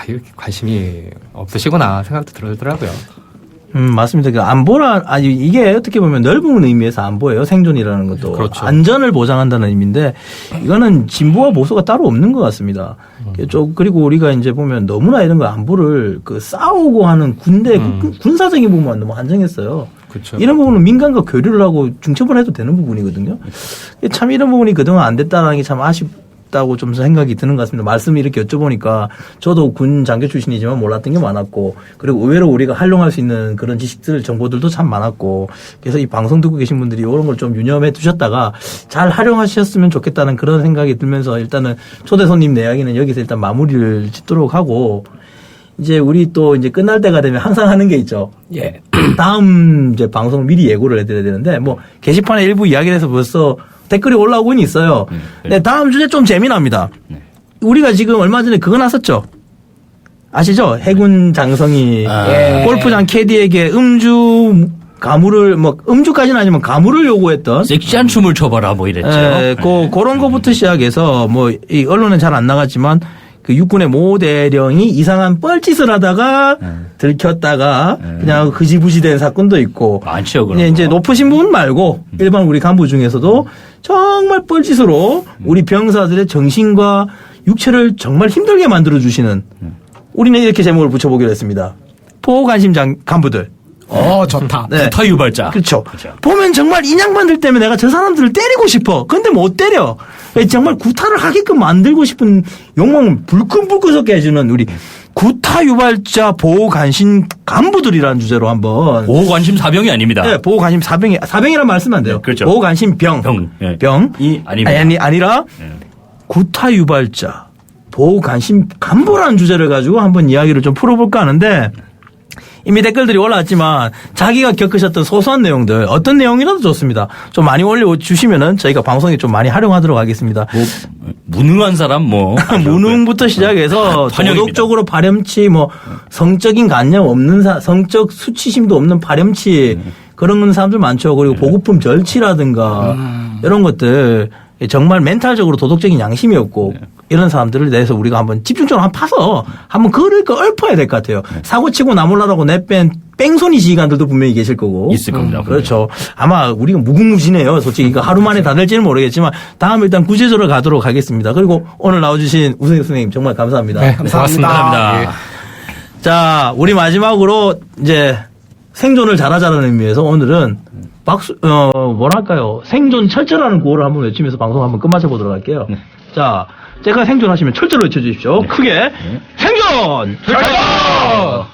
이렇게 관심이 없으시구나 생각도 들더라고요. 맞습니다. 그 이게 어떻게 보면 넓은 의미에서 안보예요. 생존이라는 것도. 그렇죠. 안전을 보장한다는 의미인데, 이거는 진보와 보수가 따로 없는 것 같습니다. 그리고 우리가 이제 보면 너무나 이런 거 안보를 싸우고 하는 군사적인 부분만 너무 한정했어요. 그렇죠. 이런 부분은 민간과 교류를 하고 중첩을 해도 되는 부분이거든요. 참 이런 부분이 그동안 안 됐다는 게 참 아쉽다고 좀 생각이 드는 것 같습니다. 말씀을 이렇게 여쭤보니까 저도 군 장교 출신이지만 몰랐던 게 많았고 그리고 의외로 우리가 활용할 수 있는 그런 지식들, 정보들도 참 많았고 그래서 이 방송 듣고 계신 분들이 이런 걸 좀 유념해 두셨다가 잘 활용하셨으면 좋겠다는 그런 생각이 들면서 일단은 초대 손님 이야기는 여기서 일단 마무리를 짓도록 하고 이제 우리 또 이제 끝날 때가 되면 항상 하는 게 있죠. 예. 다음 이제 방송 미리 예고를 해드려야 되는데 뭐 게시판에 일부 이야기를 해서 벌써 댓글이 올라오곤 있어요. 네, 다음 주제 좀 재미납니다. 우리가 지금 얼마 전에 그거 났었죠. 아시죠? 해군 장성이 골프장 캐디에게 음주까지는 아니면 가물을 요구했던 섹시한 춤을 춰봐라 뭐 이랬죠. 그런 거부터 시작해서 뭐 이 언론에 잘 안 나갔지만 그 육군의 모 대령이 이상한 뻘짓을 하다가 들켰다가 그냥 흐지부지된 사건도 있고 많죠. 그런 이제 높으신 분 말고 일반 우리 간부 중에서도 정말 뻘짓으로 우리 병사들의 정신과 육체를 정말 힘들게 만들어 주시는 우리는 이렇게 제목을 붙여보기로 했습니다. 보호관심장 간부들. 좋다. 네. 구타 유발자. 그렇죠. 보면 정말 인양반들 때문에 내가 저 사람들을 때리고 싶어. 근데 못 때려. 정말 구타를 하게끔 만들고 싶은 욕망을 불끈불끈 섞게 해주는 우리 구타 유발자 보호관심 간부들이라는 주제로 한번. 보호관심 사병이 아닙니다. 네, 보호관심 사병이란 말씀은 안 돼요. 네, 그렇죠. 보호관심 병이 아니라 구타 유발자 보호관심 간부라는 주제를 가지고 한번 이야기를 좀 풀어볼까 하는데 이미 댓글들이 올라왔지만 자기가 겪으셨던 소소한 내용들 어떤 내용이라도 좋습니다. 좀 많이 올려주시면은 저희가 방송에 좀 많이 활용하도록 하겠습니다. 무능한 사람 무능부터 시작해서 도덕적으로 파렴치 성적인 관념 없는 성적 수치심도 없는 파렴치 그런 사람들 많죠. 그리고 보급품 절취라든가 이런 것들 정말 멘탈적으로 도덕적인 양심이 없고 이런 사람들을 대해서 우리가 한번 집중적으로 한번 파서 한번 그걸 읊어야 될 것 같아요. 사고치고 나몰라라고 내뺀 뺑소니 지휘관들도 분명히 계실 거고. 있을 겁니다. 그렇죠. 아마 우리가 무궁무진해요. 솔직히 이거 하루 만에 다 될지는 모르겠지만 다음 일단 구체적으로 가도록 하겠습니다. 그리고 오늘 나와주신 우승희 선생님 정말 감사합니다. 네, 감사합니다. 자, 우리 마지막으로 이제 생존을 잘하자는 의미에서 오늘은 생존 철저라는 구호를 한번 외치면서 방송 한번 끝마쳐 보도록 할게요. 자, 제가 생존하시면 철저로 외쳐주십시오. 크게. 생존! 철저!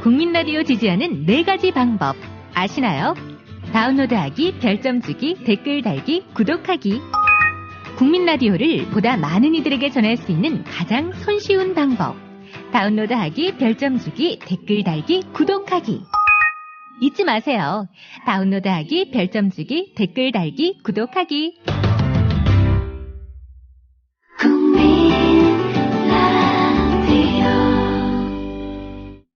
국민 라디오 지지하는 4가지 방법 아시나요? 다운로드하기, 별점 주기, 댓글 달기, 구독하기. 국민 라디오를 보다 많은 이들에게 전할 수 있는 가장 손쉬운 방법. 다운로드하기, 별점 주기, 댓글 달기, 구독하기. 잊지 마세요. 다운로드하기, 별점 주기, 댓글 달기, 구독하기.